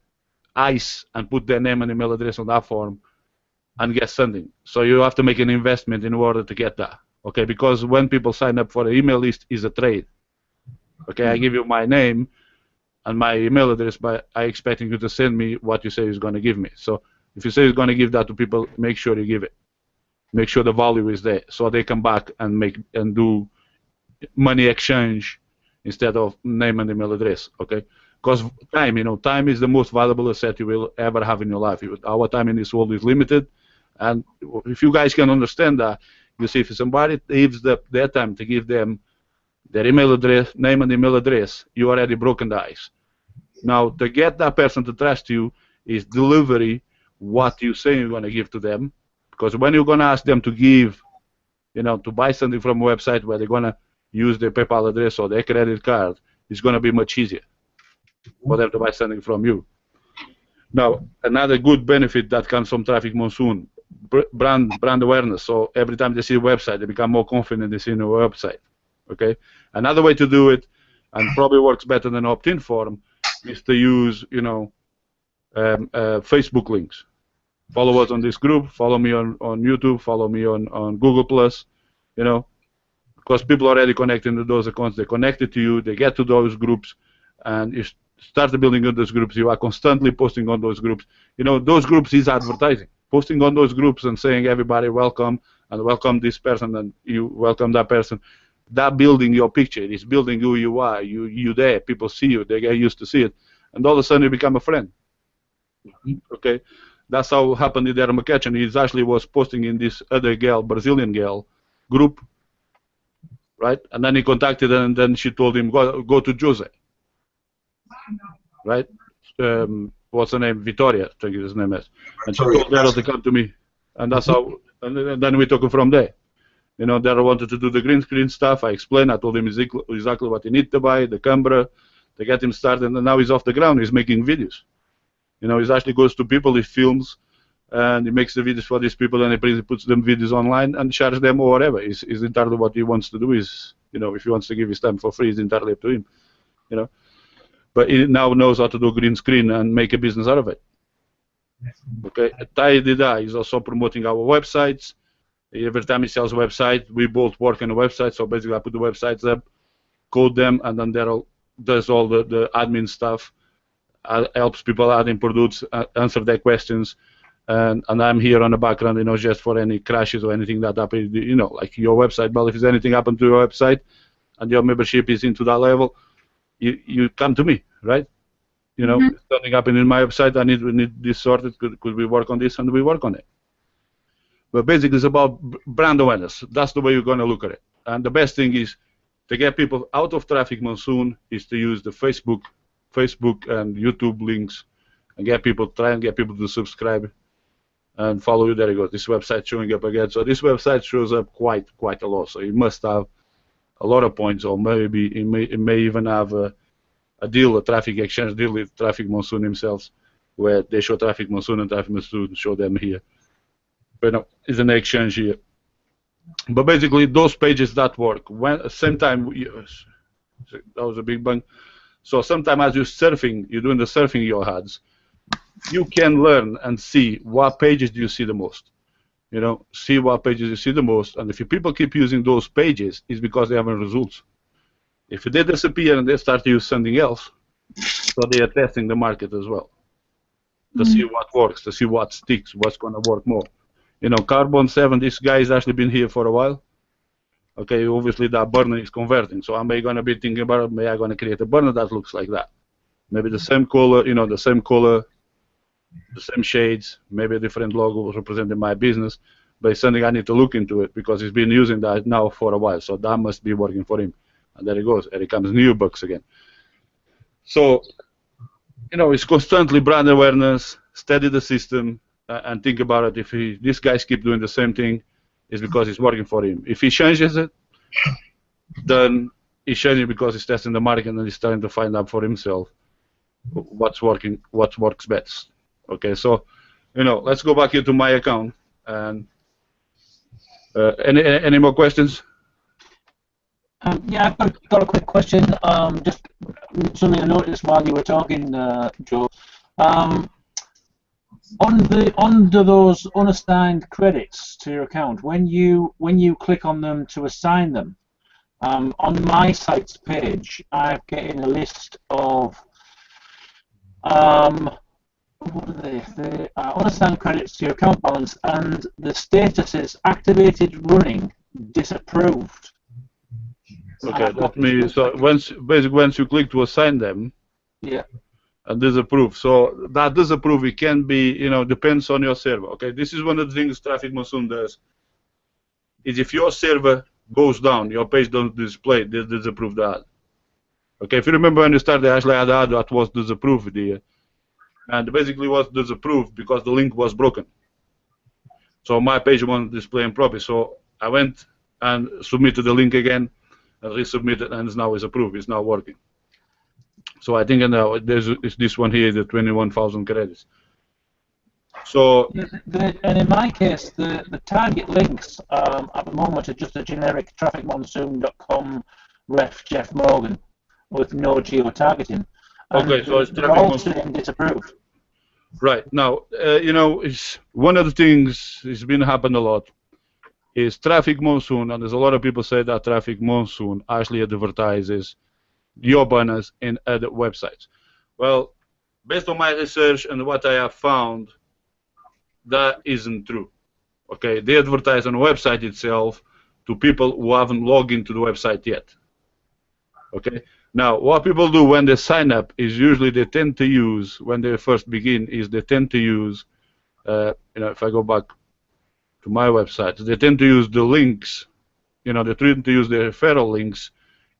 A: ice and put their name and email address on that form and get sending. So you have to make an investment in order to get that. Okay, because when people sign up for the email list, is a trade. Okay, I give you my name and my email address, but I expecting you to send me what you say is going to give me. So if you say you're going to give that to people, make sure you give it. Make sure the value is there, so they come back and do money exchange instead of name and email address. Okay, because time, time is the most valuable asset you will ever have in your life. Our time in this world is limited, and if you guys can understand that, you see, if somebody leaves their time to give them their email address, name and email address, you already broken the ice. Now, to get that person to trust you is delivery what you say you're going to give to them. Because when you're going to ask them to give, to buy something from a website where they're going to use their PayPal address or their credit card, it's going to be much easier for them to buy something from you. Now, another good benefit that comes from Traffic Monsoon, brand awareness. So every time they see a website, they become more confident they see a website. Okay. Another way to do it, and probably works better than opt-in form, is to use, Facebook links. Follow us on this group. Follow me on YouTube. Follow me on Google Plus. Because people are already connected to those accounts. They're connected to you. They get to those groups, and you start building on those groups. You are constantly posting on those groups. Those groups is advertising. Posting on those groups and saying everybody welcome and welcome this person and you welcome that person. That building your picture. It's building who you are. You there. People see you. They get used to see it, and all of a sudden you become a friend. Okay. That's how it happened in Darren McCutcheon. He actually was posting in this other girl, Brazilian girl, group, right? And then he contacted her, and then she told him, go to Jose, right? What's her name? Victoria, I think his name is. And she told Darren to come to me, and that's how. And then we took it from there. Darren wanted to do the green screen stuff. I explained. I told him exactly what he needed to buy, the camera, to get him started, and now he's off the ground. He's making videos. He actually goes to people, he films, and he makes the videos for these people, and he puts them videos online and charges them or whatever. It's entirely what he wants to do. If he wants to give his time for free, it's entirely up to him. But he now knows how to do green screen and make a business out of it. Okay, Tai Dida is also promoting our websites. Every time he sells a website, we both work on a website. So basically, I put the websites up, code them, and then Daryl does all the admin stuff. Helps people add in products, answer their questions, and I'm here on the background, just for any crashes or anything that happens, like your website. Well, if there's anything happened to your website and your membership is into that level, you come to me, right? Something happened in my website, we need this sorted. Could we work on this? And we work on it. But basically, it's about brand awareness. That's the way you're going to look at it. And the best thing is to get people out of Traffic Monsoon is to use the Facebook and YouTube links and try and get people to subscribe and follow you. There you go. This website showing up again. So this website shows up quite a lot. So you must have a lot of points, or maybe it may even have a deal, a traffic exchange deal with Traffic Monsoon himself, where they show Traffic Monsoon and Traffic Monsoon show them here. But it's an exchange here. But basically, those pages that work. Same time, that was a big bang. So sometimes as you're doing the surfing your ads, you can learn and see what pages do you see the most. See what pages you see the most, and if people keep using those pages, it's because they having results. If they disappear and they start to use something else, so they are testing the market as well to see what works, to see what sticks, what's going to work more. Carbon 7, this guy has actually been here for a while. Okay, obviously that burner is converting, so am I going to be thinking about, am I going to create a burner that looks like that? Maybe the same color, the same shades, maybe a different logo representing my business, but it's something I need to look into it because he's been using that now for a while, so that must be working for him. And there he goes, and it comes new bugs again. So, it's constantly brand awareness, study the system, and think about it. If these guys keep doing the same thing, it's because it's working for him. If he changes it, then he's changing because he's testing the market and he's trying to find out for himself what's working, what works best. Okay, so let's go back here to my account, and Any more questions?
C: Yeah, I've got a quick question. Just something I noticed while you were talking, Joe. Under those unassigned credits to your account, when you click on them to assign them, on my site's page, I'm getting a list of what are they? They unassigned credits to your account balance, and the status is activated, running, disapproved.
A: Okay, let me. So once you click to assign them,
C: yeah,
A: and disapprove. So that disapprove, it can be, depends on your server. Okay, this is one of the things Traffic Monsoon does. Is if your server goes down, your page doesn't display this disapproved ad. Okay, if you remember when you started, actually had ad that was disapproved here, and basically was disapproved because the link was broken. So my page wasn't displaying properly. So I went and submitted the link again, and resubmitted, and now it's approved. It's now working. So I think now there's this one here, the 21,000 credits. So
C: and in my case, the target links at the moment are just a generic trafficmonsoon.com ref Jeff Morgan with no geo-targeting.
A: Okay, so it's
C: they're all saying disapproved.
A: Right. Now, it's one of the things that's been happening a lot is Traffic Monsoon, and there's a lot of people say that Traffic Monsoon actually advertises your banners in other websites. Well, based on my research and what I have found, that isn't true. Okay, they advertise on the website itself to people who haven't logged into the website yet. Okay, now what people do when they sign up is usually they tend to use, when they first begin, is they tend to use, if I go back to my website, they tend to use the links, they tend to use the referral links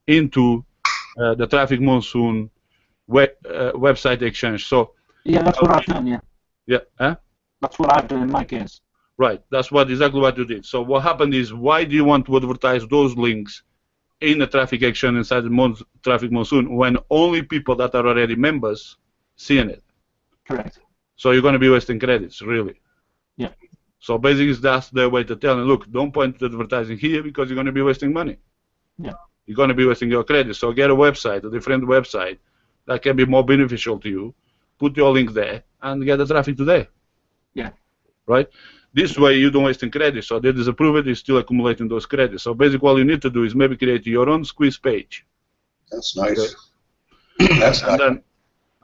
A: into the Traffic Monsoon website exchange. So
C: yeah, that's what I've done. Yeah.
A: Yeah. Huh?
C: That's what I've done in my case.
A: Right. That's exactly what you did. So what happened is, why do you want to advertise those links in the traffic exchange inside the Traffic Monsoon when only people that are already members seeing it?
C: Correct.
A: So you're going to be wasting credits, really.
C: Yeah.
A: So basically, that's the way to tell them, look, don't point to advertising here because you're going to be wasting money.
C: Yeah.
A: You're going to be wasting your credits. So get a website, a different website that can be more beneficial to you. Put your link there and get the traffic to there.
C: Yeah.
A: Right? This way you don't waste credits. So they disapprove it, you're still accumulating those credits. So basically all you need to do is maybe create your own squeeze page.
D: That's nice.
A: Okay?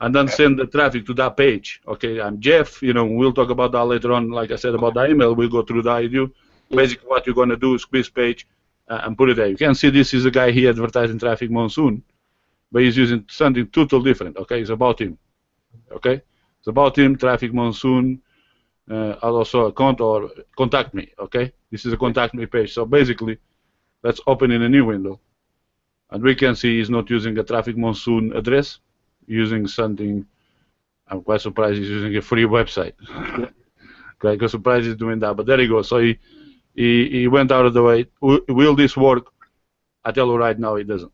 A: And then send the traffic to that page. Okay, I'm Jeff, we'll talk about that later on. Like I said about the email, we'll go through that with you. Basically what you're going to do is squeeze page and put it there. You can see this is a guy here advertising Traffic Monsoon, but he's using something totally different. Okay, it's about him. Okay, it's about him, Traffic Monsoon. Also account or contact me. Okay, this is a contact me page. So basically, let's open in a new window, and we can see he's not using a Traffic Monsoon address, using something. I'm quite surprised he's using a free website. Quite surprised he's doing that, but there you go. So he went out of the way. Will this work? I tell you right now, it doesn't.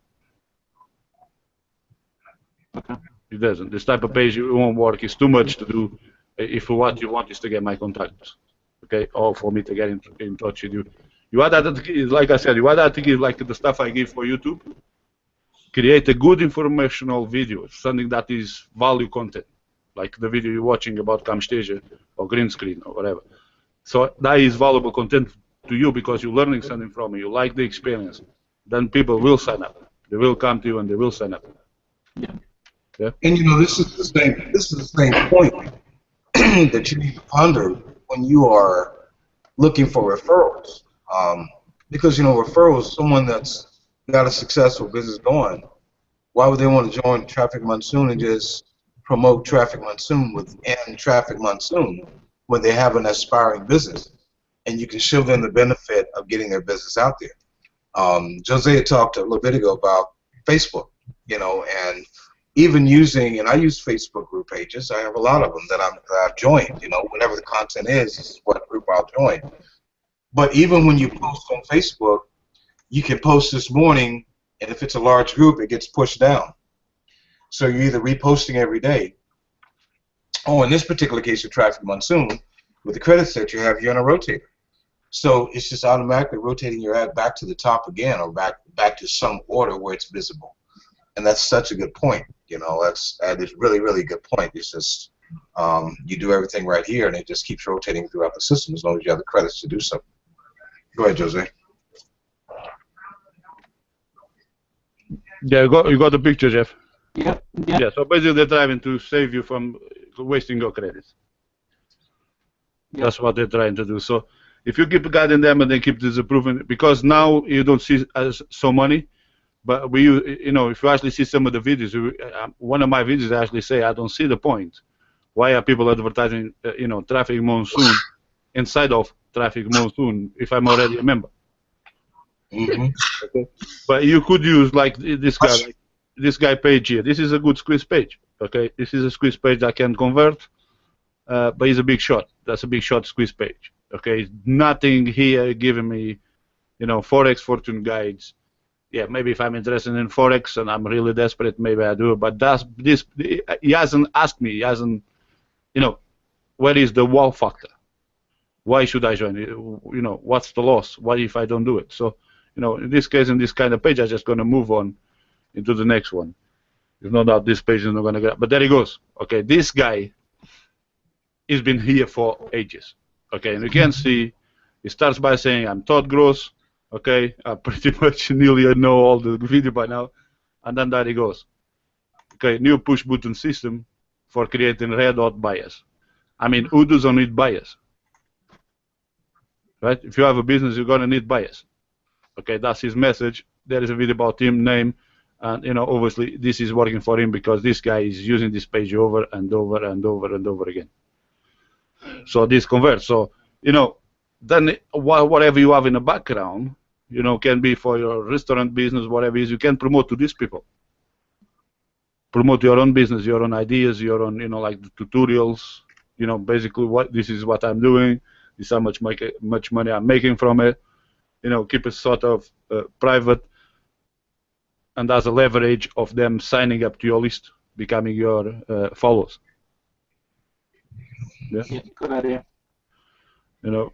C: Okay.
A: It doesn't. This type of page, it won't work. It's too much to do. If what you want is to get my contacts, okay, or for me to get in touch with you. You want that, like I said, you want that to give like the stuff I give for YouTube. Create a good informational video, something that is value content, like the video you're watching about Camtasia or green screen or whatever. So that is valuable content to you because you're learning something from it. You like the experience. Then people will sign up. They will come to you and they will sign up.
C: Yeah.
A: Yeah.
D: And this is the same point that you need to ponder when you are looking for referrals. Because referrals, someone that's got a successful business going, why would they want to join Traffic Monsoon and just promote Traffic Monsoon within Traffic Monsoon when they have an aspiring business? And you can show them the benefit of getting their business out there. Jose talked a little bit ago about Facebook, and even using, and I use Facebook group pages. I have a lot of them that I've joined. Whatever the content is what group I'll join. But even when you post on Facebook, you can post this morning, and if it's a large group, it gets pushed down. So you're either reposting every day, or in this particular case of Traffic Monsoon, with the credits that you have, you're on a rotator. So it's just automatically rotating your ad back to the top again, or back to some order where it's visible. And that's such a good point. You know, that's really, really good point. It's just you do everything right here, and it just keeps rotating throughout the system as long as you have the credits to do so. Go ahead, Jose.
A: Yeah, you got the picture, Jeff.
C: Yep.
A: Yeah. So basically, they're trying to save you from wasting your credits.
C: Yep.
A: That's what they're trying to do. So if you keep guiding them and then keep disapproving, because now you don't see as so money, but you know, if you actually see some of the videos, one of my videos I actually say I don't see the point. Why are people advertising, you know, traffic monsoon inside of traffic monsoon if I'm already a member?
D: Mm-hmm.
A: Okay. But you could use like this guy page here. This is a good squeeze page. Okay, this is a squeeze page that can convert, but it's a big shot. That's a big shot squeeze page. Okay, nothing here giving me, you know, forex fortune guides. Yeah, maybe if I'm interested in forex and I'm really desperate, maybe I do. But he hasn't asked me. He hasn't, you know, where is the wow factor? Why should I join? You know, what's the loss? What if I don't do it? So, you know, in this case, in this kind of page, I'm just going to move on into the next one. There's no doubt this page is not going to get. But there he goes. Okay, this guy has been here for ages. Okay, and you can see he starts by saying, "I'm Todd Gross." Okay, I pretty much nearly know all the video by now. And then there he goes. Okay, new push button system for creating red hot bias. I mean, who doesn't need bias? Right? If you have a business, you're going to need bias. Okay, that's his message. There is a video about him, name, and you know, obviously this is working for him because this guy is using this page over and over and over and over again. So this converts. So, you know, then whatever you have in the background, you know, can be for your restaurant business, whatever it is, you can promote to these people. Promote your own business, your own ideas, your own, you know, like the tutorials, you know, basically this is what I'm doing, this is how much money I'm making from it, you know, keep it sort of private, and as a leverage of them signing up to your list, becoming your followers. Yeah,
C: Good idea.
A: you know,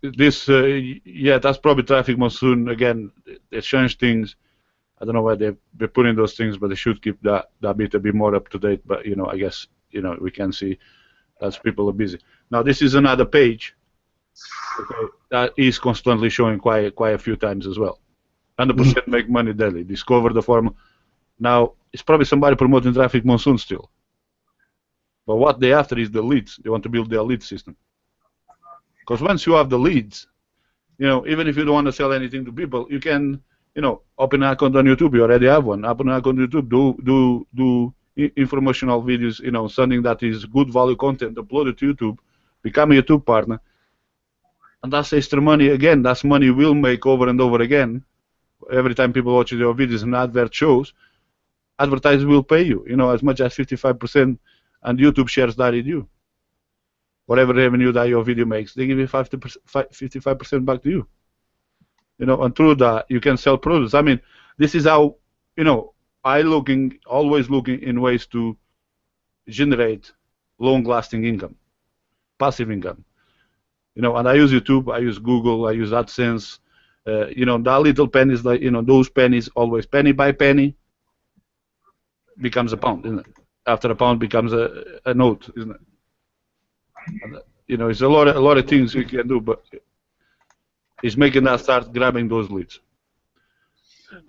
A: this, yeah, that's probably traffic monsoon. Again, they change things. I don't know why they're putting those things, but they should keep that bit a bit more up to date. But, you know, I guess, you know, we can see that people are busy. Now, this is another page, okay, that is constantly showing quite a few times as well. 100% make money daily. Discover the formula. Now, it's probably somebody promoting traffic monsoon still. But what they after is the leads. They want to build their lead system. Because once you have the leads, you know, even if you don't want to sell anything to people, you can, you know, open an account on YouTube. You already have one. Open an account on YouTube. Do informational videos. You know, something that is good value content. Upload it to YouTube. Become a YouTube partner. And that's extra money again. That's money we'll make over and over again. Every time people watch your videos and advert shows, advertisers will pay you. You know, as much as 55%, and YouTube shares that in you. Whatever revenue that your video makes, they give you 55% back to you. You know, and through that, you can sell products. I mean, this is how, you know, always looking in ways to generate long-lasting income, passive income. You know, and I use YouTube, I use Google, I use AdSense. You know, that little pennies, like, you know, those pennies, always penny by penny, becomes a pound, isn't it? After a pound becomes a note, isn't it? And, you know, it's a lot of things you can do, but it's making that start grabbing those leads.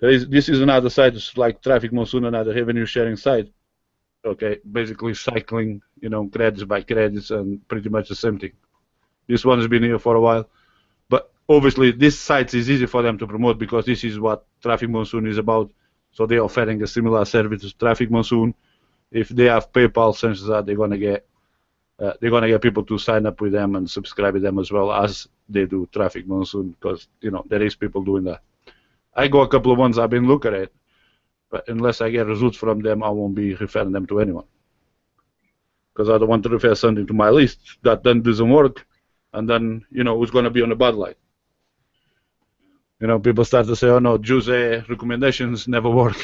A: This is another site, it's like Traffic Monsoon, another revenue sharing site. Okay, basically cycling, you know, credits by credits, and pretty much the same thing. This one has been here for a while, but obviously this site is easy for them to promote because this is what Traffic Monsoon is about. So they are offering a similar service to Traffic Monsoon. If they have PayPal, chances are they're gonna get people to sign up with them and subscribe with them as well as they do Traffic Monsoon, because, you know, there is people doing that. I go a couple of ones I've been looking at, but unless I get results from them, I won't be referring them to anyone, because I don't want to refer something to my list that then doesn't work, and then, you know, who's going to be on the bad light? You know, people start to say, oh no, Jose recommendations never work.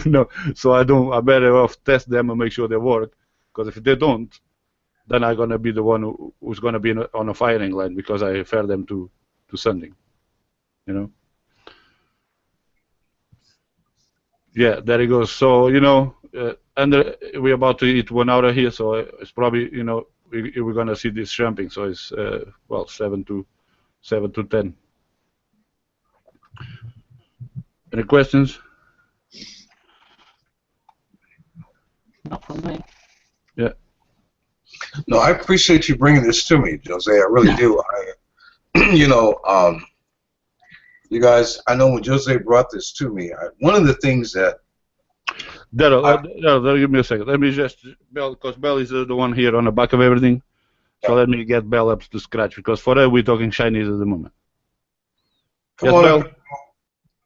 A: No, so I better off test them and make sure they work, because if they don't, then I'm gonna be the one who's gonna be on a firing line because I refer them to sending. You know. Yeah, there it goes. So and we're about to eat 1 hour here, so it's probably we're gonna see this shrimping. So it's well 7 to 10. Any questions?
C: Not from me.
A: Yeah.
D: No, I appreciate you bringing this to me, Jose. I really do. You guys, I know when Jose brought this to me, one of the things that
A: Daryl, give me a second. Let me just Bell, because Bell is the one here on the back of everything. So let me get Bell up to scratch because for her we're talking Chinese at the moment.
D: come
A: Yes,
D: on
A: Bell.
D: up.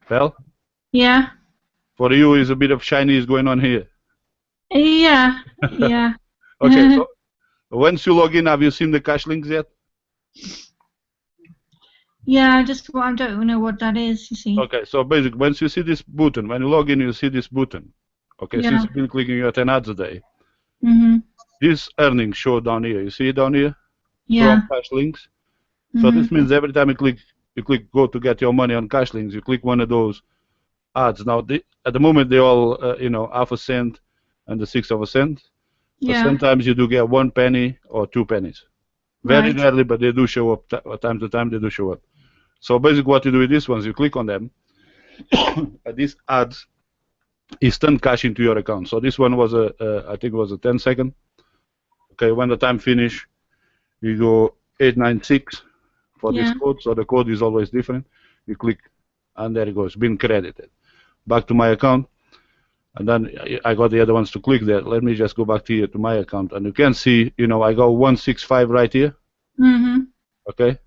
A: Bell.
B: Yeah.
A: For you is a bit of Chinese going on here.
B: Yeah. Yeah.
A: Okay, so once you log in, have you seen the cash links yet?
B: Yeah, I don't know what that is, you see.
A: Okay, so basically, once you see this button, when you log in, you see this button. Okay,
B: Yeah.
A: since you've been clicking your 10 ads a day,
B: Mhm.
A: this earnings show down here. You see it down here?
B: Yeah.
A: From cash links. So this means every time you click go to get your money on cash links, you click one of those ads. Now, at the moment, they all, half a cent and the sixth of a cent. But
B: Yeah.
A: sometimes you do get 1 penny or 2 pennies. Very
B: Right.
A: rarely, but they do show up. Time to time, they do show up. So basically, what you do with these ones, you click on them. These ads instant cash into your account. So this one was I think it was a 10-second. Okay, when the time finish, you go 896 for this code. So the code is always different. You click, and there it goes, been credited. Back to my account, and then I got the other ones to click there. Let me just go back to my account, and you can see, I got 165 right here.
B: Mhm.
A: Okay,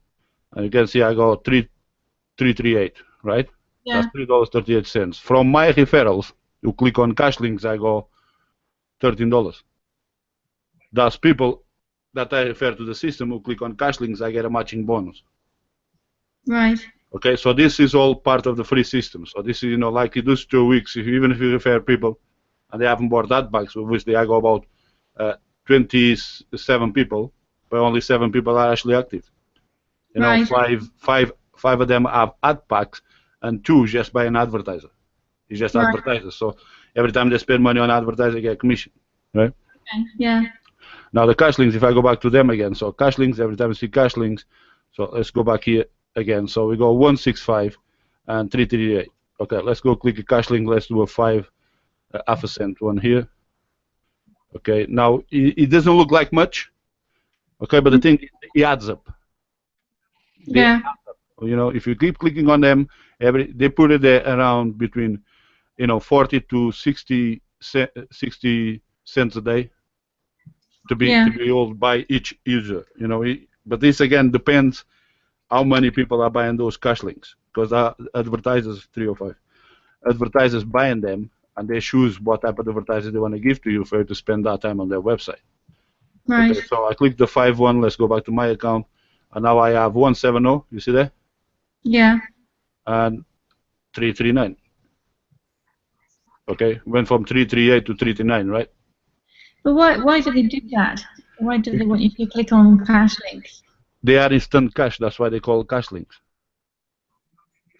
A: and you can see I got 338, right?
B: Yeah.
A: That's $3.38. From my referrals, you click on cash links, I go $13. That's people that I refer to the system who click on cash links, I get a matching bonus.
B: Right.
A: Okay, so this is all part of the free system. So this is, like you do 2 weeks, even if you refer people and they haven't bought that bags, obviously I go about 27 people, but only 7 people are actually active.
B: Right.
A: Five of them have ad packs and 2 just by an advertiser. It's just
B: Right.
A: advertisers. So every time they spend money on advertising, they get commission, right?
B: Okay. Yeah.
A: Now the cash links, if I go back to them again, so cash links, every time you see cash links, so let's go back here again. So we go 165 and 338. Okay, let's go click a cash link. Let's do a 5 half a cent one here. Okay, now it doesn't look like much. Okay, but the thing, it adds up.
B: Yeah.
A: If you keep clicking on them, they put it there around between 40 to 60 cents a day to be owned by each user. But this again depends how many people are buying those cash links, because advertisers 305 advertisers buying them, and they choose what type of advertisers they want to give to you for you to spend that time on their website.
B: Right.
A: Okay, so I click the 5-1. Let's go back to my account, and now I have 170. You see that?
B: Yeah.
A: And 339. Okay, went from 338 to 339, right?
B: But why do they do that? Why do they want you to click on cash links?
A: They are instant cash. That's why they call cash links.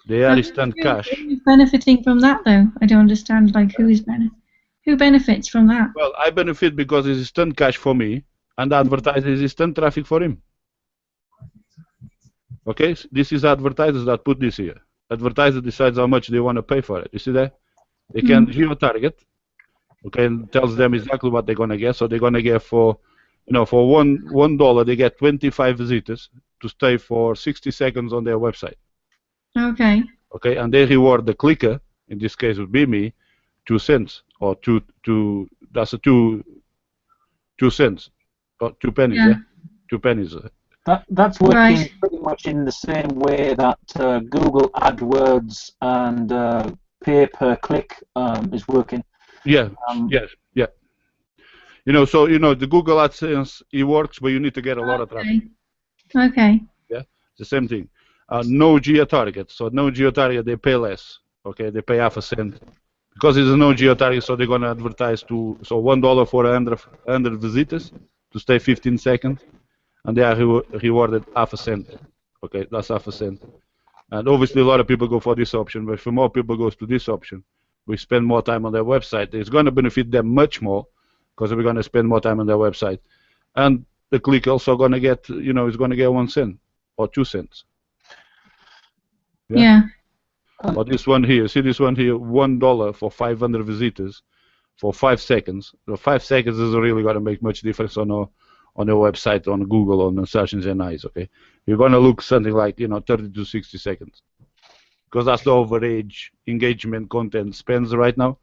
A: They are instant cash.
B: Who's benefiting from that, though? I don't understand. Like, who benefits from that?
A: Well, I benefit because it's instant cash for me, and the advertiser is instant traffic for him. Okay, this is advertisers that put this here. Advertiser decides how much they want to pay for it. You see that? They can geo-target. Okay, and tells them exactly what they're gonna get. So they're gonna get for $1, they get 25 visitors to stay for 60 seconds on their website.
B: Okay.
A: Okay, and they reward the clicker. In this case, would be me, 2 cents or two. That's a 2 cents or 2 pennies. Yeah, 2 pennies.
C: That's working pretty much in the same way that Google AdWords and pay per click is working.
A: Yeah. Yes. Yeah. So the Google AdSense, it works, but you need to get a lot of traffic.
B: Okay.
A: Yeah, it's the same thing. No geo-target. So no geo-target, they pay less. Okay, they pay half a cent because it's a no geo-target. So they're gonna advertise so $1 for 100 visitors. to stay 15 seconds, and they are rewarded half a cent. Okay, that's half a cent. And obviously, a lot of people go for this option, but if more people goes to this option, we spend more time on their website. It's going to benefit them much more because we're going to spend more time on their website, and the click also going to get, is going to get 1 cent or 2 cents.
B: Yeah.
A: Or this one here, see this one here, $1 for 500 visitors for 5 seconds. So 5 seconds isn't really going to make much difference on your website, on Google, on the search engine eyes. Okay, you're going to look something like 30 to 60 seconds, because that's the average engagement content spends right now.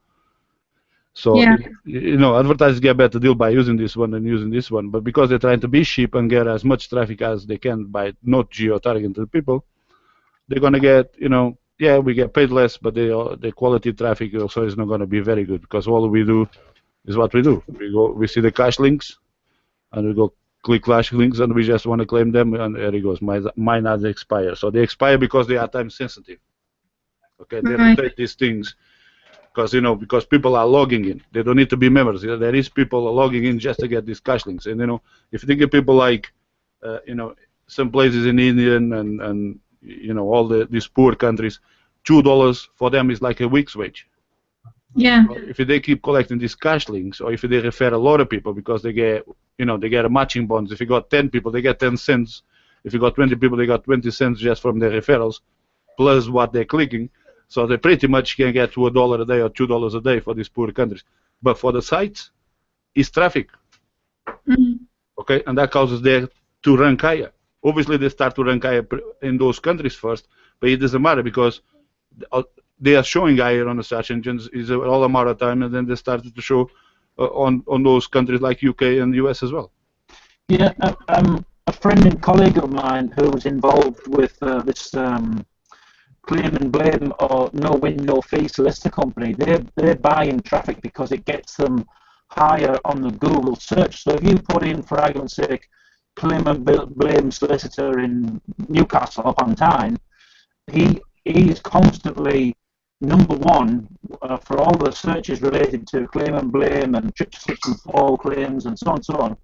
A: So
B: Yeah.
A: Advertisers get better deal by using this one than using this one, but because they're trying to be cheap and get as much traffic as they can by not geo-targeting people, they're going to get, yeah, we get paid less, but the quality traffic also is not going to be very good, because all we do is what we do. We see the cache links, and we go click cache links, and we just want to claim them, and there it goes. Mine ads expire. So they expire because they are time sensitive. Okay, they
B: Right.
A: rotate these things because people are logging in. They don't need to be members. There is people logging in just to get these cache links. And if you think of people like, some places in India and all these poor countries, $2 for them is like a week's wage.
B: Yeah.
A: If they keep collecting these cache links, or if they refer a lot of people, because they get a matching bonus. If you got 10 people, they get 10 cents. If you got 20 people, they got 20 cents just from their referrals, plus what they're clicking. So they pretty much can get to $1 a day or $2 a day for these poor countries. But for the sites, it's traffic.
B: Mhm.
A: Okay, and that causes them to rank higher. Obviously, they start to rank higher in those countries first, but it doesn't matter, because they are showing higher on the search engines is all a matter of time, and then they started to show on those countries like UK and US as well.
C: Yeah, a friend and colleague of mine who was involved with this claim and blame or no win no fee solicitor company, they're buying traffic because it gets them higher on the Google search. So if you put in, for argument's sake, claim and blame solicitor in Newcastle upon Tyne, he is constantly #1 for all the searches related to claim and blame and trip to slip and fall claims and so on and so on,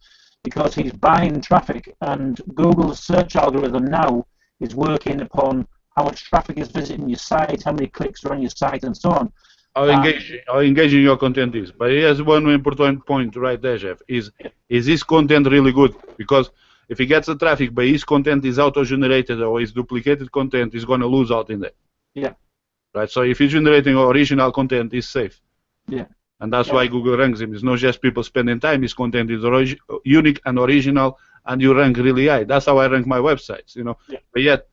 C: because he's buying traffic, and Google's search algorithm now is working upon how much traffic is visiting your site, how many clicks are on your site, and so on.
A: How engaging your content is. But here's one important point right there, Jeff, is his content really good? Because if he gets the traffic, but his content is auto-generated or is duplicated content, he's going to lose out in there.
C: Yeah.
A: Right. So if he's generating original content, he's safe.
C: Yeah.
A: And that's why Google ranks him. It's not just people spending time. His content is unique and original, and you rank really high. That's how I rank my websites.
C: Yeah.
A: But yet,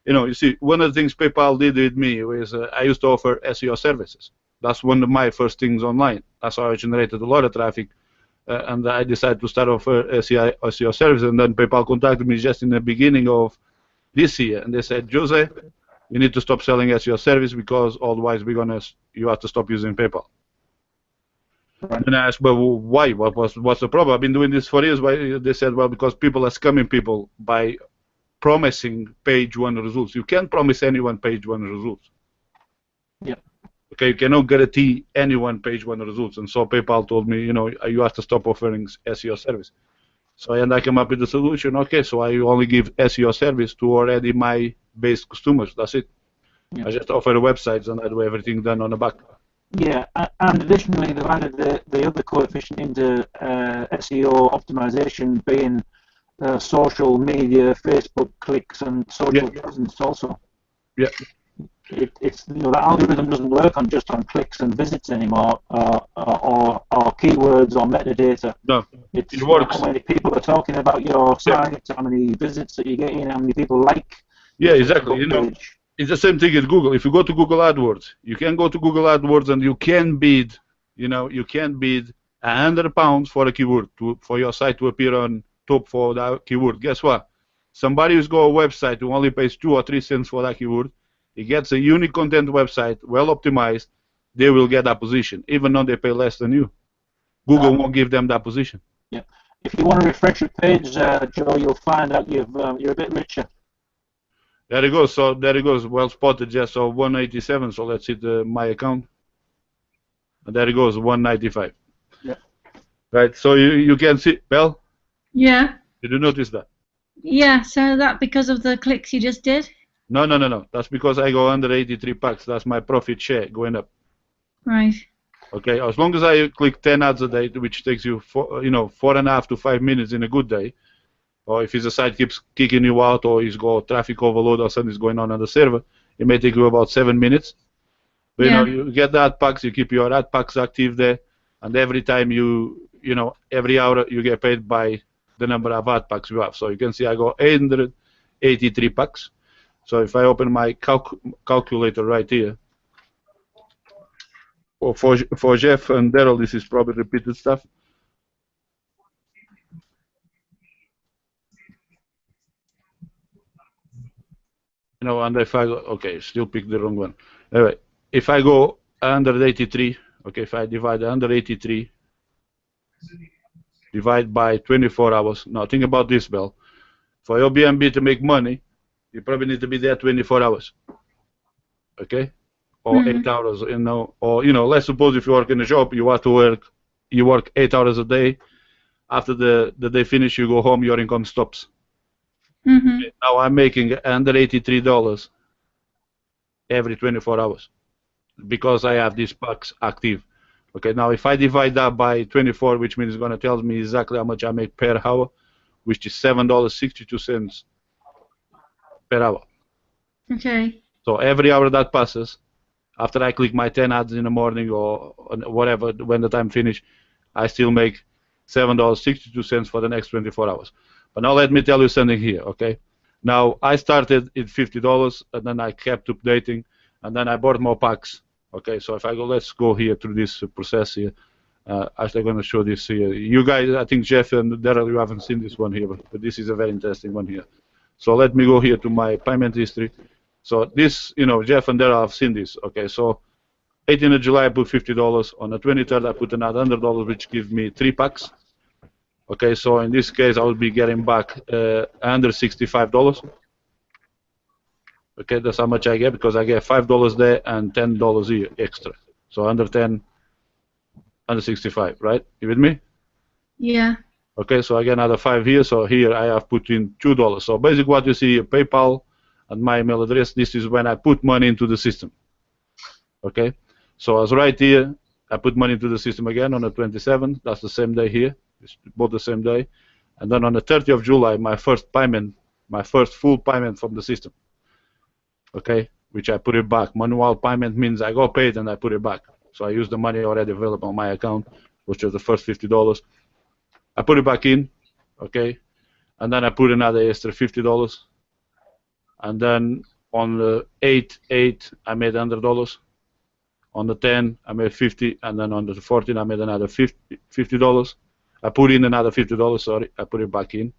A: you see, one of the things PayPal did with me was I used to offer SEO services. That's one of my first things online. That's how I generated a lot of traffic. And I decided to start offer SEO services, and then PayPal contacted me just in the beginning of this year, and they said, Jose, you need to stop selling SEO service, because otherwise you have to stop using PayPal. Right. And I asked, well, why? What's the problem? I've been doing this for years. Why? They said, well, because people are scamming people by promising page 1 results. You can't promise anyone page 1 results.
C: Yeah.
A: Okay, you cannot guarantee anyone page 1 results. And so PayPal told me, you have to stop offering SEO service. So and I came up with the solution. Okay, so I only give SEO service to already my base customers. That's it. Yeah. I just offer the websites, and I do everything done on the back.
C: Yeah, and additionally, they've added the other coefficient into SEO optimization, being social media, Facebook clicks, and social presence also.
A: Yeah.
C: It's the algorithm doesn't work just on clicks and visits anymore, or keywords or metadata.
A: No,
C: it
A: works.
C: How many people are talking about your site, how many visits that you're getting, how many people like.
A: Yeah, exactly. It's the same thing as Google. If you go to Google AdWords, you can go to Google AdWords and you can bid, you can bid £100 for a keyword for your site to appear on top for that keyword. Guess what? Somebody who's got a website who only pays 2 or 3 cents for that keyword, he gets a unique content website, well optimized, they will get that position, even though they pay less than you. Google won't give them that position.
C: Yeah. If you want to refresh your page, Joe, you'll find out you're a bit richer.
A: There it goes. So there it goes. Well spotted, just so 187. So let's hit my account. And there it goes, 195.
C: Yeah.
A: Right. So you can see. Well,
B: Yeah.
A: Did you notice that?
B: Yeah. So that because of the clicks you just did.
A: No, no, no, no. That's because I go under 83 packs. That's my profit share going up.
B: Right.
A: Okay, as long as I click 10 ads a day, which takes you 4.5 to 5 minutes in a good day, or if the site keeps kicking you out, or it's got traffic overload or something's going on the server, it may take you about 7 minutes. But
B: Yeah.
A: you get the ad packs, you keep your ad packs active there, and every time every hour you get paid by the number of ad packs you have. So you can see I got 883 packs. So if I open my calculator right here, for Jeff and Daryl, this is probably repeated stuff. And if I go, okay, still pick the wrong one. Anyway, if I go under 83, okay, if I divide under 83, divide by 24 hours. Now think about this, Bell. For your BNB to make money, you probably need to be there 24 hours, okay, or 8 hours, or let's suppose if you work in a job, you work 8 hours a day. After the day finish, you go home, your income stops. Okay, now I'm making under $83 every 24 hours because I have these packs active. Okay, now if I divide that by 24, which means it's going to tell me exactly how much I make per hour, which is $7.62 per hour.
B: Okay.
A: So every hour that passes, after I click my 10 ads in the morning or whatever, when the time finish, I still make $7.62 for the next 24 hours. But now let me tell you something here, okay? Now I started at $50 and then I kept updating and then I bought more packs. Okay, so if I go, let's go here through this process here. Actually, I'm going to show this here. You guys, I think Jeff and Daryl, you haven't seen this one here, but this is a very interesting one here. So let me go here to my payment history. So this, Jeff and Daryl have seen this. Okay, so 18th of July, I put $50. On the 23rd, I put another $100, which gives me 3 packs. Okay, so in this case, I will be getting back under $65. Okay, that's how much I get because I get $5 there and $10 here extra. So under 10, under 65, right? You with me?
B: Yeah.
A: Okay, so I get another 5 here. So here I have put in $2. So basically what you see here, PayPal and my email address, this is when I put money into the system. Okay, so as right here, I put money into the system again on the 27th. That's the same day here. It's both the same day. And then on the 30th of July, my first payment, my first full payment from the system. Okay, which I put it back. Manual payment means I got paid and I put it back. So I use the money already available on my account, which was the first $50. I put it back in, okay, and then I put another extra $50. And then on the 8/8, I made $100. On the 10, I made 50, and then on the 14, I made another $50. I put in another $50. Sorry, I put it back in,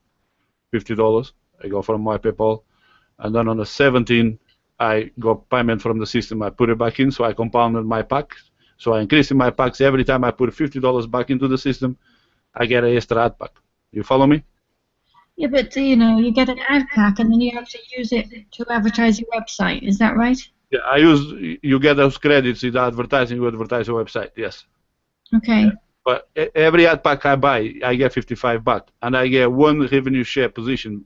A: $50. I go from my PayPal, and then on the 17, I got payment from the system. I put it back in, so I compounded my pack. So I increased my packs every time I put $50 back into the system. I get an extra ad pack. You follow me?
B: Yeah, but you get an ad pack and then you have to use it to advertise your website. Is that right?
A: Yeah, you get those credits in the advertising, you advertise your website, yes.
B: Okay.
A: Yeah. But every ad pack I buy, I get 55 back, and I get one revenue share position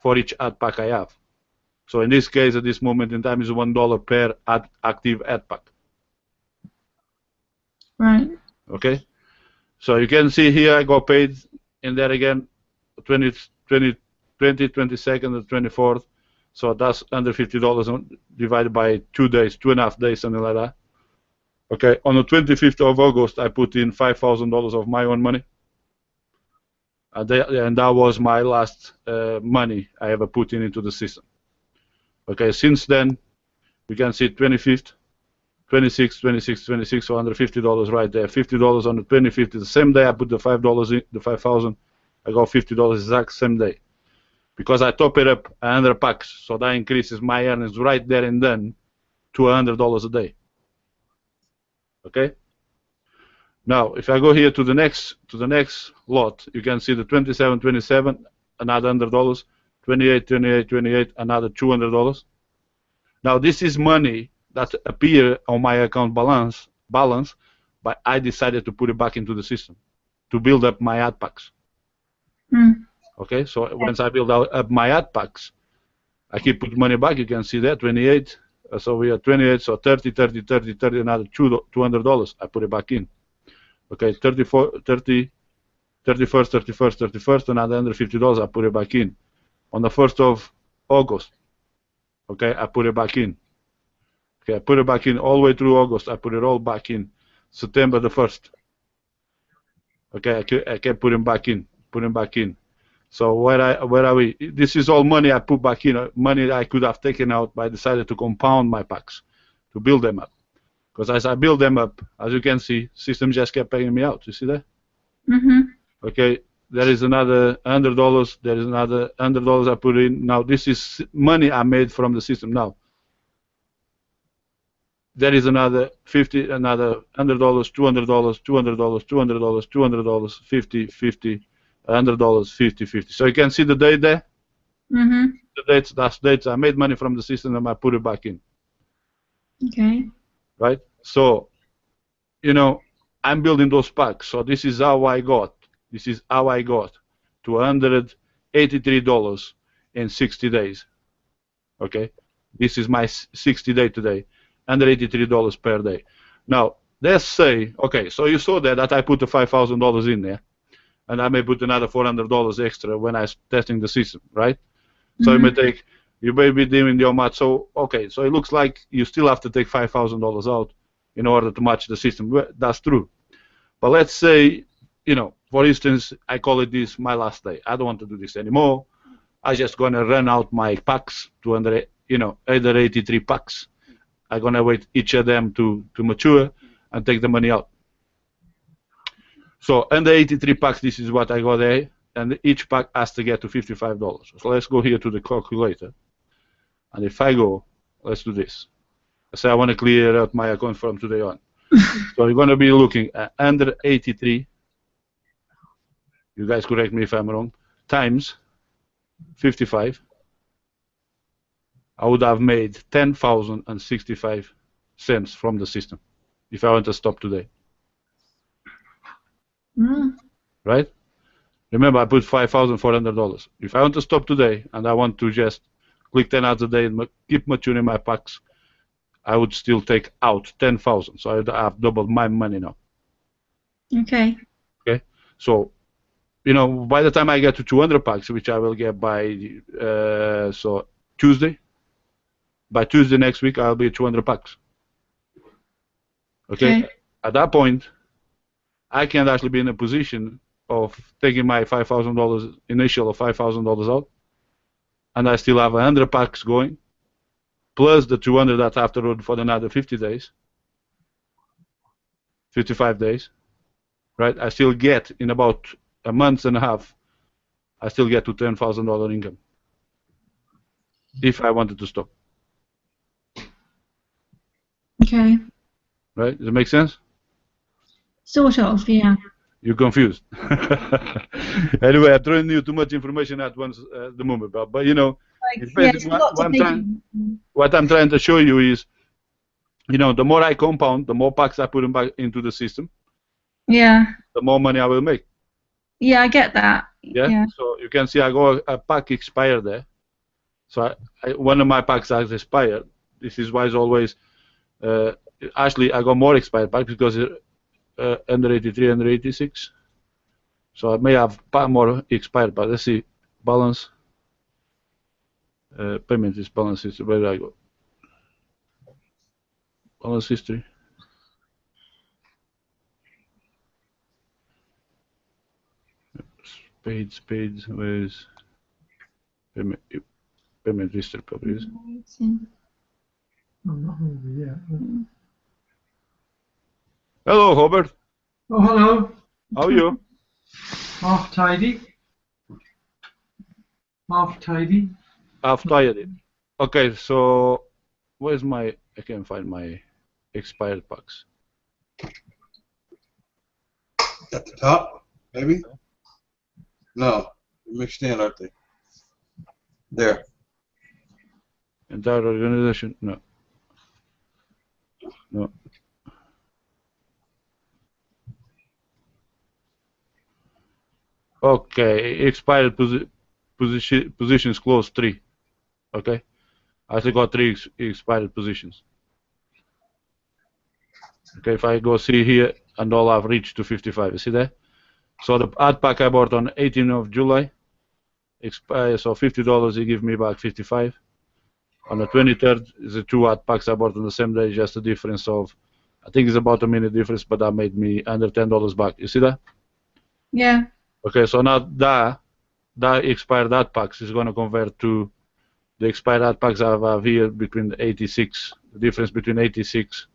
A: for each ad pack I have. So in this case, at this moment in time, is $1 per active ad pack.
B: Right.
A: Okay. So you can see here I got paid in there again, 22nd, and 24th. So that's under $50 divided by 2 days, 2.5 days, something like that. Okay, on the 25th of August, I put in $5,000 of my own money. And that was my last money I ever put into the system. Okay, since then, you can see 25th, 26, 26, 26, so under $50 right there. $50 on the 25th, the same day I put the $5 in, the 5,000, I got $50 exact same day. Because I top it up 100 packs, so that increases my earnings right there and then to $100 a day. Okay. Now, if I go here to the next lot, you can see the 27, 27, another $100, 28, 28, 28, another $200. Now, this is money that appear on my account balance, but I decided to put it back into the system to build up my ad packs.
B: Mm.
A: Okay, so once I build up my ad packs, I keep putting money back. You can see that 28. So we are 28. So 30, 30, 30, 30. Another $200. I put it back in. Okay, 34, 30, 31st, 31st, 31st. Another $150. I put it back in. On the 1st of August. Okay, I put it back in. Okay, I put it back in all the way through August. I put it all back in. September the 1st. Okay, I kept putting back in, putting back in. So where are we? This is all money I put back in, money I could have taken out, but I decided to compound my packs, to build them up. Because as I build them up, as you can see, system just kept paying me out. You see that?
B: Mm-hmm.
A: Okay, there is another $100. There is another $100 I put in. Now this is money I made from the system. Now there is another 50, another $100, $200, $200, $200, $200, 50, 50, $100, 50, 50. So you can see the date there.
B: Mm-hmm.
A: The dates, that's dates. I made money from the system and I put it back in.
B: Okay.
A: Right. So I'm building those packs. So this is how I got. This is how I got to $183 in 60 days. Okay. This is my 60 day today. $183 per day. Now, let's say, okay, so you saw that I put the $5,000 in there, and I may put another $400 extra when I'm testing the system, right? So you may be doing your math. So, okay, so it looks like you still have to take $5,000 out in order to match the system. Well, that's true. But let's say, for instance, I call it this my last day. I don't want to do this anymore. I'm just going to run out my packs to either 83 packs. I'm going to wait each of them to mature and take the money out. So under 83 packs, this is what I got there, and each pack has to get to $55. So let's go here to the calculator. And if I go, let's do this. I say I want to clear out my account from today on. So you're going to be looking at under 83, you guys correct me if I'm wrong, times 55. I would have made 10,065 cents from the system if I want to stop today. Right? Remember, I put $5,400. If I want to stop today and I want to just click 10 hours a day and keep maturing my packs, I would still take out 10,000. So I have doubled my money now.
B: Okay.
A: Okay. So, by the time I get to 200 packs, which I will get by Tuesday. By Tuesday next week, I'll be at 200 packs. Okay. At that point, I can actually be in a position of taking my $5,000 initial or $5,000 out, and I still have 100 packs going, plus the 200 that I have to run for another 50 days, 55 days, right? I still get in about a month and a half, I still get to $10,000 income if I wanted to stop.
B: Okay.
A: Right? Does it make sense?
B: Sort of, yeah.
A: You're confused. Anyway, I'm throwing you too much information at once at the moment, but it's basically what I'm trying to show you is, the more I compound, the more packs I put back into the system.
B: Yeah.
A: The more money I will make.
B: Yeah, I get that.
A: Yeah. So you can see I got a pack expired there. So one of my packs has expired. This is why it's always. Actually, I got more expired packs because under 83, under 86. So I may have more expired, but let's see. Balance. Payment is balance history. Where did I go? Balance history. Spades. Where is payment? Payment history probably is.
C: I'm not hungry yet.
A: Hello, Robert.
C: Oh, hello.
A: How are you?
C: Half tidy. Half tidy.
A: Half tired. Okay, so where's my? I can't find my expired packs.
D: At the top, maybe? No, mixed in, aren't they? There.
A: Entire organization? No. No. Okay, expired positions closed 3. Okay, I still got 3 expired positions. Okay, if I go see here, and all I've reached to 55, you see that? So the ad pack I bought on 18th of July expires, so $50, he give me back 55. On the 23rd is the 2 ad packs I bought on the same day, just a difference of, I think it's about a minute difference, but that made me under $10 back. You see that?
B: Yeah.
A: Okay, so now that expired ad packs is going to convert to the expired ad packs I have here between 86, the difference between 86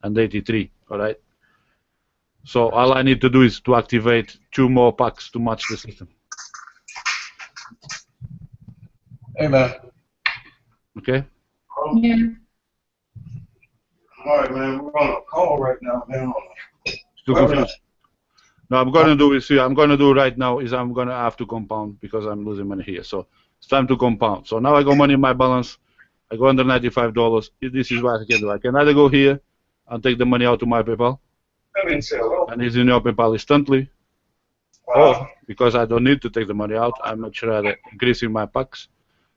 A: and 83, all right? So all I need to do is to activate 2 more packs to match the system.
D: Hey, man.
A: Okay?
B: Yeah.
D: All right, man. We're on a call right now, man.
A: Still confused. No, I'm going to do is here. I'm going to do right now is I'm going to have to compound because I'm losing money here. So it's time to compound. So now I got money in my balance. I go under $95. This is what I can do. I can either go here and take the money out to my PayPal, and it's in your PayPal instantly, or because I don't need to take the money out, I'm much rather increasing my packs.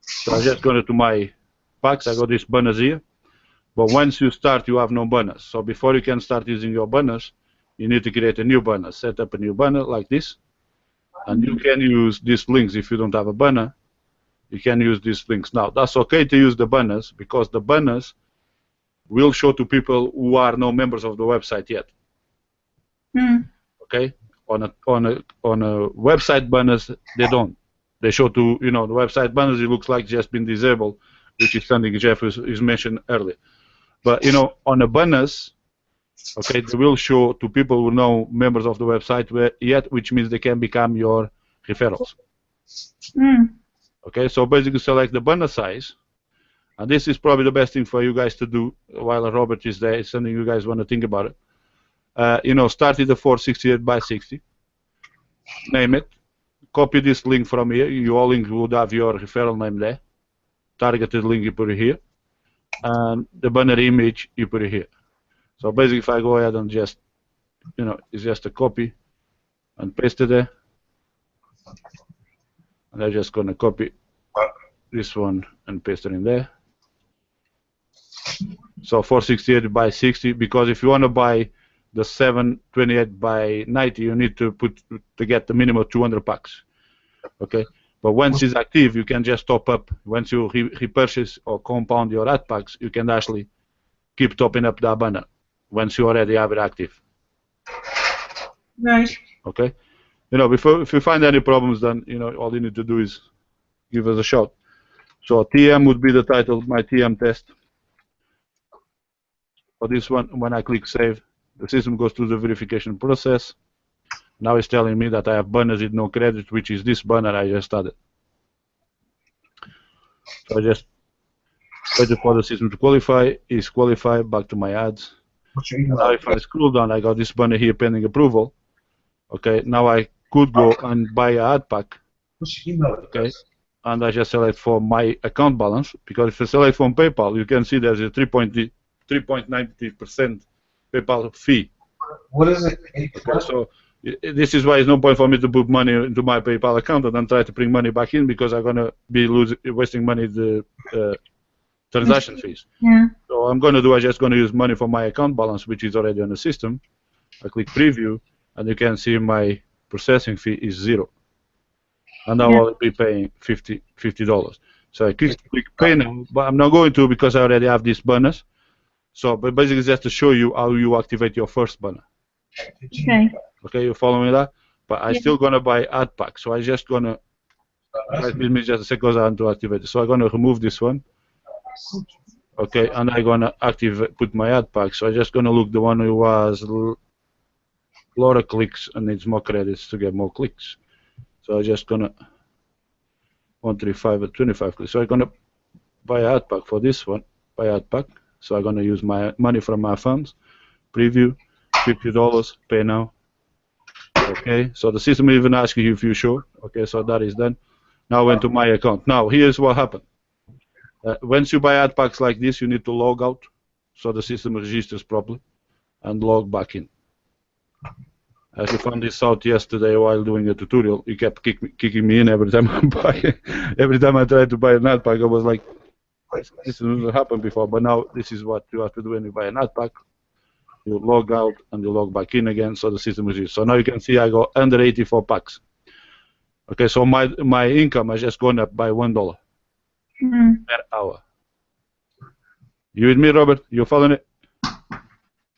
A: So I just go to my packs. I got this bonus here. But once you start, you have no bonus. So before you can start using your bonus, you need to create a new banner. Set up a new banner like this. And you can use these links if you don't have a banner. You can use these links. Now, that's okay to use the banners because the banners will show to people who are no members of the website yet. Okay? On a website banners, they don't. They show to, the website banners, it looks like just been disabled, which is something Jeff is mentioned earlier. But, on the banners, okay, they will show to people who are no members of the website yet, which means they can become your referrals. Okay, so basically select the banner size, and this is probably the best thing for you guys to do while Robert is there. It's something you guys want to think about it. Start with the 468 by 60. Name it. Copy this link from here. Your link would have your referral name there. Targeted link you put it here, and the banner image you put it here. So basically, if I go ahead and just, it's just a copy and paste it there. And I'm just going to copy this one and paste it in there. So 468 by 60, because if you want to buy the 728 by 90, you need to get the minimum 200 packs. Okay? But once it's active, you can just top up. Once you repurchase or compound your ad packs, you can actually keep topping up that banner once you already have it active.
B: Right.
A: Okay? If you find any problems, then, all you need to do is give us a shout. So TM would be the title, my TM test. For this one, when I click save, the system goes through the verification process. Now it's telling me that I have banners with no credit, which is this banner I just added. So I just waited for the system to qualify. It's qualified, back to my ads. Now if I scroll down, I got this banner here pending approval. Okay, now I could go and buy an ad pack. Okay, and I just select for my account balance, because if I select from PayPal, you can see there's a 3.90% PayPal fee.
D: What is it?
A: Okay, so this is why it's no point for me to put money into my PayPal account and then try to bring money back in, because I'm gonna be wasting money the transaction fees.
B: Yeah.
A: So I'm gonna do, I'm just gonna use money from my account balance, which is already on the system. I click preview, and you can see my processing fee is 0. And now I'll be paying $50. So I click pay now, but I'm not going to because I already have this bonus. So, but basically it's just to show you how you activate your first banner.
B: Okay.
A: Okay, you follow me that? But I'm still gonna buy ad pack. So I just gonna give me just a second to activate it. So I'm gonna remove this one. Okay, and I'm gonna put my ad pack. So I'm just gonna look the one who has a lot of clicks and needs more credits to get more clicks. So I'm just gonna 135 at 25 clicks. So I'm gonna buy an ad pack for this one. Buy ad pack. So I'm gonna use my money from my funds. Preview, $50. Pay now. Okay. So the system will even ask you if you're sure. Okay. So that is done. Now I went to my account. Now here's what happened. Once you buy ad packs like this, you need to log out, so the system registers properly, and log back in. I actually found this out yesterday while doing a tutorial. He kept kicking me in every time I buy. Every time I tried to buy a nut pack, I was like, this never happened before. But now this is what you have to do when you buy a nut pack. You log out and you log back in again, so the system is used. So now you can see I go under 84 packs. Okay, so my income has just gone up by $1 per hour. You with me, Robert? You following it?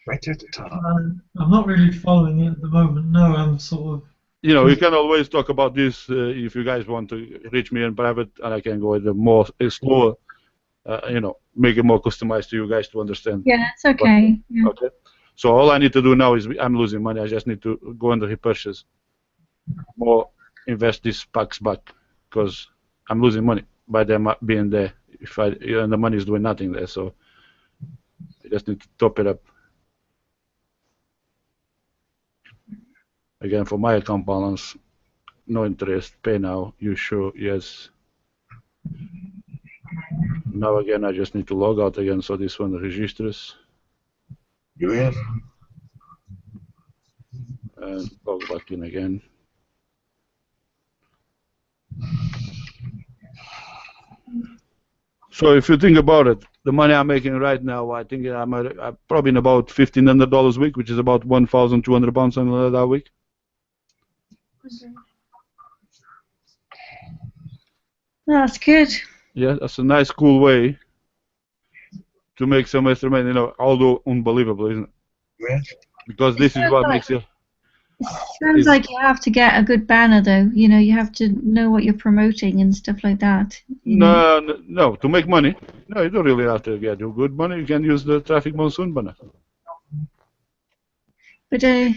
D: Right at the top.
E: I'm not really following it at the moment. No, I'm sort of.
A: You know, you can always talk about this if you guys want to reach me in private, and I can go with a more slower, you know, make it more customized to you guys to understand.
B: Yeah, it's okay. Yeah.
A: Okay. So all I need to do now is I'm losing money. I just need to go under repurchase or invest these packs back because I'm losing money by them being there. If and the money is doing nothing there, so I just need to top it up. Again, for my account balance, no interest, pay now, you sure, yes. Now again, I just need to log out again, so this one registers.
D: You in?
A: And log back in again. So if you think about it, the money I'm making right now, I think I'm probably in about $1,500 a week, which is about 1,200 pounds something like that a week.
B: That's good.
A: Yeah, that's a nice, cool way to make some extra money, you know, although unbelievable, isn't it?
D: You in?
A: Because this is what makes you...
B: It sounds like you have to get a good banner, though. You know, you have to know what you're promoting and stuff like that.
A: No, to make money. No, you don't really have to get your good money. You can use the Traffic Monsoon banner.
B: But you're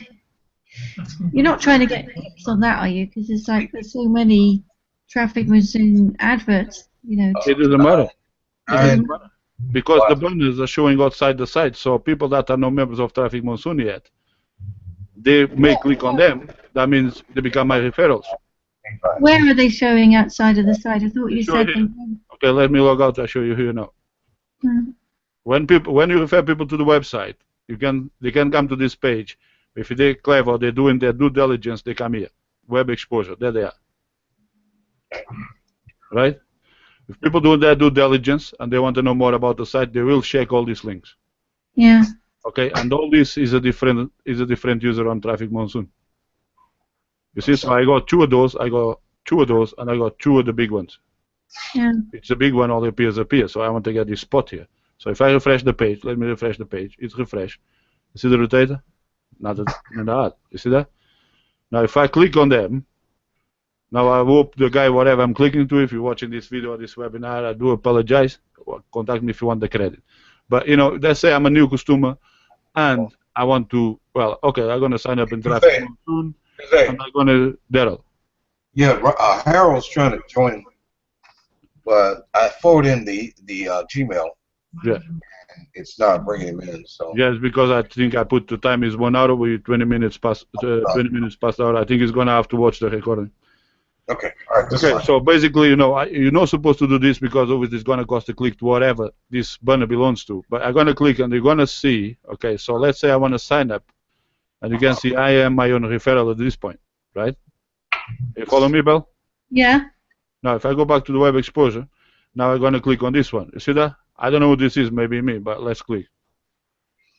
B: not trying to get clicks on that, are you? Because there's so many Traffic Monsoon adverts. You know.
A: It doesn't matter. It
D: I-
A: doesn't matter. Because the banners are showing outside the site, so people that are not members of Traffic Monsoon yet, they may click on them. That means they become my referrals.
B: Where are they showing outside of the site? I thought you
A: Sure,
B: said
A: here.
B: them.
A: Okay, let me log out. I'll show you here now.
B: Hmm.
A: When you refer people to the website, they can come to this page. If they're clever, they're doing their due diligence, they come here. Web exposure, there they are. Right? If people do their due diligence and they want to know more about the site, they will check all these links.
B: Yeah.
A: Okay, and all this is a different user on Traffic Monsoon. You see, so I got two of those, and I got two of the big ones.
B: Yeah.
A: It's a big one, all appears up here, so I want to get this spot here. So if I refresh the page, let me refresh the page, it's refreshed. You see the rotator? Not that. You see that? Now if I click on them, now I hope the guy, whatever I'm clicking to, if you're watching this video or this webinar, I do apologize. Contact me if you want the credit. But, you know, let's say I'm a new customer and I want to, well, okay, I'm going to sign up in Traffic Monsoon and I'm going to, Daryl.
D: Yeah, Harold's trying to join, but I forwarded in the Gmail.
A: Yeah.
D: It's not bringing him in, so.
A: Yes, because I think I put the time is 1 hour with 20 minutes past hour. I think he's going to have to watch the recording.
D: Okay, all right.
A: Okay, so basically, you know, you're not supposed to do this because obviously it's going to cost a click to whatever this banner belongs to. But I'm going to click and you're going to see, okay, so let's say I want to sign up. And you can see I am my own referral at this point, right? You follow me, Belle?
B: Yeah.
A: Now, if I go back to the web exposure, now I'm going to click on this one. You see that? I don't know who this is, maybe me, but let's click.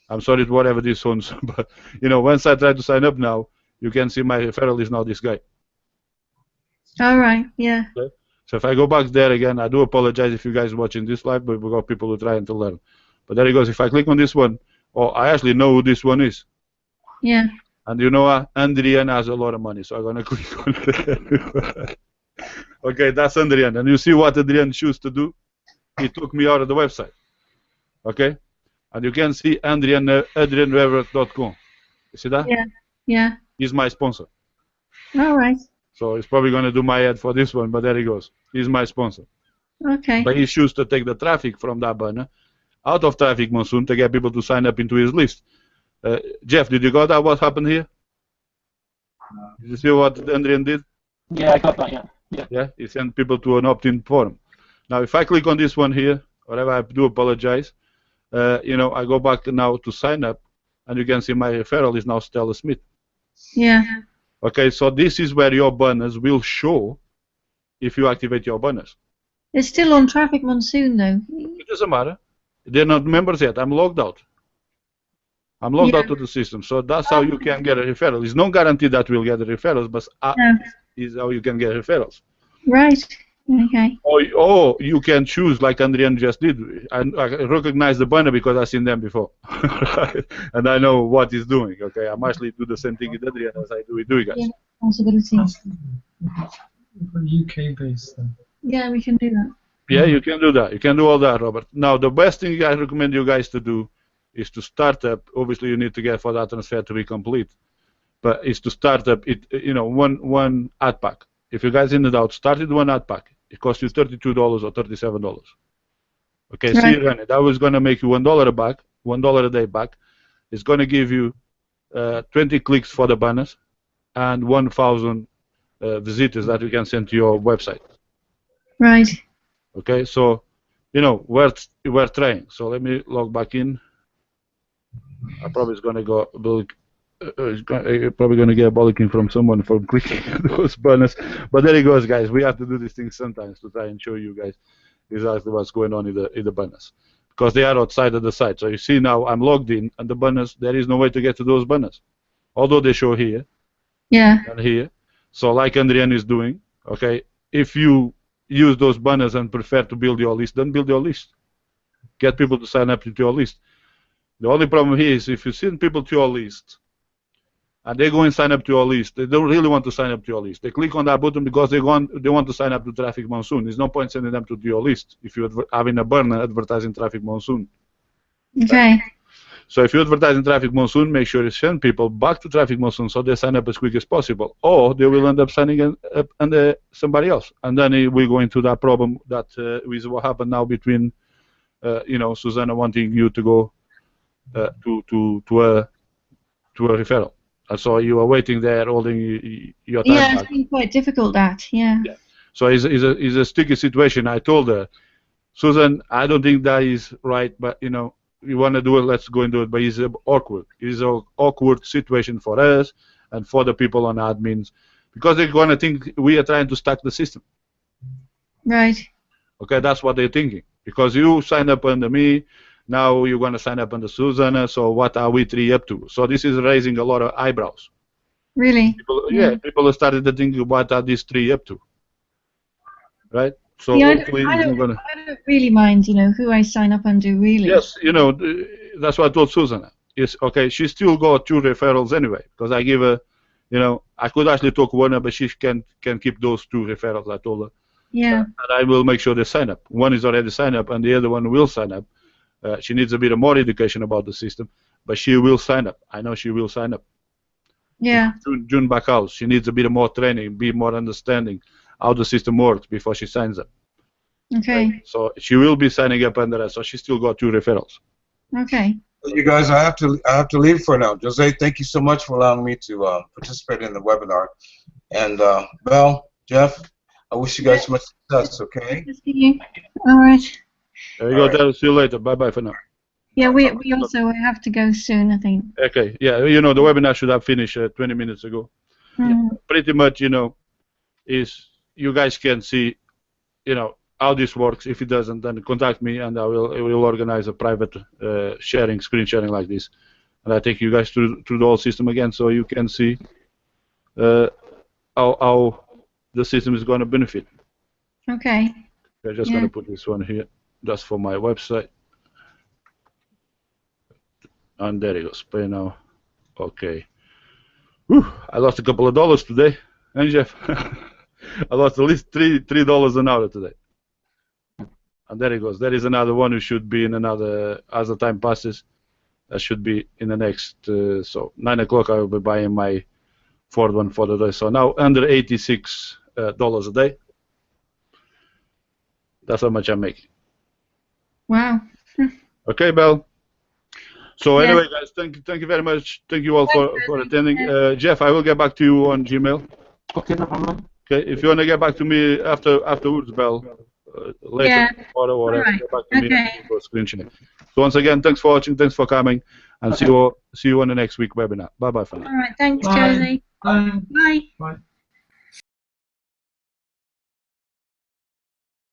A: I'm sorry to whatever this owns, but, you know, once I try to sign up now, you can see my referral is now this guy.
B: All right. Yeah.
A: Okay. So if I go back there again, I do apologize if you guys are watching this live, but we've got people who are trying to learn. But there it goes. If I click on this one, I actually know who this one is.
B: Yeah.
A: And you know what? Andrian has a lot of money, so I'm going to click on it. Okay, that's Andrian. And you see what Andrian chose to do? He took me out of the website. Okay? And you can see AdrianRevert.com. You see that?
B: Yeah. Yeah.
A: He's my sponsor.
B: All right.
A: So he's probably going to do my ad for this one, but there he goes. He's my sponsor.
B: Okay.
A: But he chose to take the traffic from that banner out of Traffic Monsoon to get people to sign up into his list. Jeff, did you got that? What happened here? Did you see what Andrian did?
C: Yeah, I got that, yeah.
A: Yeah, he sent people to an opt-in forum. Now, if I click on this one here, whatever, I do apologize. You know, I go back now to sign up, and you can see my referral is now Stella Smith.
B: Yeah.
A: Okay, so this is where your bonus will show if you activate your bonus.
B: It's still on Traffic Monsoon though.
A: It doesn't matter. They're not members yet. I'm logged out. I'm logged out of the system. So that's how you can get a referral. It's no guarantee that we'll get the referrals, but
B: No.
A: is how you can get referrals.
B: Right. Okay.
A: Or you can choose like Andrian just did. I recognize the banner because I've seen them before. And I know what he's doing. Okay, I'm actually do the same thing with Adrian as I do with you guys.
B: Yeah. Possibility.
E: For UK based then.
B: Yeah, we can do that.
A: Yeah, you can do that. You can do all that, Robert. Now, the best thing I recommend you guys to do is to start up. Obviously, you need to get for that transfer to be complete. But is to start up it, one ad pack. If you guys in the doubt, start with one ad pack. It costs you $32 or $37. Okay,
B: Right.
A: see, run it. That was going to make you $1 a back, $1 a day back. It's going to give you 20 clicks for the banners and 1,000 visitors that you can send to your website.
B: Right.
A: Okay, so we're trying. So let me log back in. I probably is going to go. Probably going to get a bollocking from someone for clicking those banners. But there it goes, guys. We have to do these things sometimes to try and show you guys exactly what's going on in the banners, because they are outside of the site. So you see now I'm logged in, and the banners, there is no way to get to those banners, although they show here.
B: Yeah.
A: And here. So like Andrian is doing, okay, if you use those banners and prefer to build your list, then build your list. Get people to sign up to your list. The only problem here is if you send people to your list and they go and sign up to your list, they don't really want to sign up to your list. They click on that button because they want to sign up to Traffic Monsoon. There's no point sending them to your list if you're having a burner advertising Traffic Monsoon.
B: Okay.
A: So if you advertise in Traffic Monsoon, make sure you send people back to Traffic Monsoon so they sign up as quick as possible, or they will end up signing up under somebody else, and then we go into that problem that is what happened now between, Susanna wanting you to go to a referral, and so you are waiting there holding your time
B: Yeah,
A: back.
B: it's been quite difficult that. Yeah.
A: So it's a sticky situation. I told her, Susan, I don't think that is right, but you want to do it, let's go and do it. But it's awkward. It's an awkward situation for us and for the people on admins, because they're going to think we are trying to stack the system.
B: Right.
A: Okay, that's what they're thinking. Because you signed up under me, now you're going to sign up under Susanna, so what are we three up to? So this is raising a lot of eyebrows.
B: Really?
A: People have started to think, what are these three up to? Right? So
B: Yeah,
A: hopefully
B: I
A: it's not
B: don't
A: going to...
B: really mind, who I sign up and do really.
A: Yes, that's what I told Susanna. Yes, okay, she still got 2 referrals anyway, because I give her, I could actually talk one, but she can keep those 2 referrals, I told her.
B: Yeah.
A: And I will make sure they sign up. One is already signed up, and the other one will sign up. She needs a bit of more education about the system, but she will sign up. I know she will sign up.
B: Yeah.
A: June back out. She needs a bit more training, be more understanding how the system works before she signs up.
B: Okay.
A: Right? So she will be signing up under us. So she still got 2 referrals.
B: Okay.
D: You guys, I have to leave for now. Jose, thank you so much for allowing me to participate in the webinar. And Belle, Jeff, I wish you guys much success. Okay.
B: Good to see you. All right.
A: There you go.
D: All right.
A: See you later. Bye bye for now.
B: Yeah, we also have to go soon, I think.
A: Okay. Yeah. The webinar should have finished 20 minutes ago.
B: Mm.
A: Pretty much, is you guys can see, how this works. If it doesn't, then contact me, and I will organize a private screen sharing like this, and I take you guys through the whole system again, so you can see how the system is going to benefit.
B: Okay.
A: I'm just going to put this one here. That's for my website, and there it goes. Pay now. Okay. Whew, I lost a couple of dollars today, and Jeff. I lost at least $3 an hour today. And there it goes. There is another one who should be in another, as the time passes, that should be in the next, so 9 o'clock I will be buying my fourth one for the day. So now under $86 a day. That's how much I'm making.
B: Wow.
A: Okay, Belle. So anyway, guys, thank you very much. Thank you all for attending. Jeff, I will get back to you on Gmail.
C: Okay, no problem.
A: Okay, if you want to get back to me afterwards, Belle, later, or whatever,
B: All right.
A: get back to me and we'll go screen sharing. So once again, thanks for watching, thanks for coming. And
C: Okay.
A: see you on the next week webinar. Bye bye for now.
B: All right. Thanks,
E: Bye.
B: Josie.
E: Bye.
B: Bye.
E: Bye.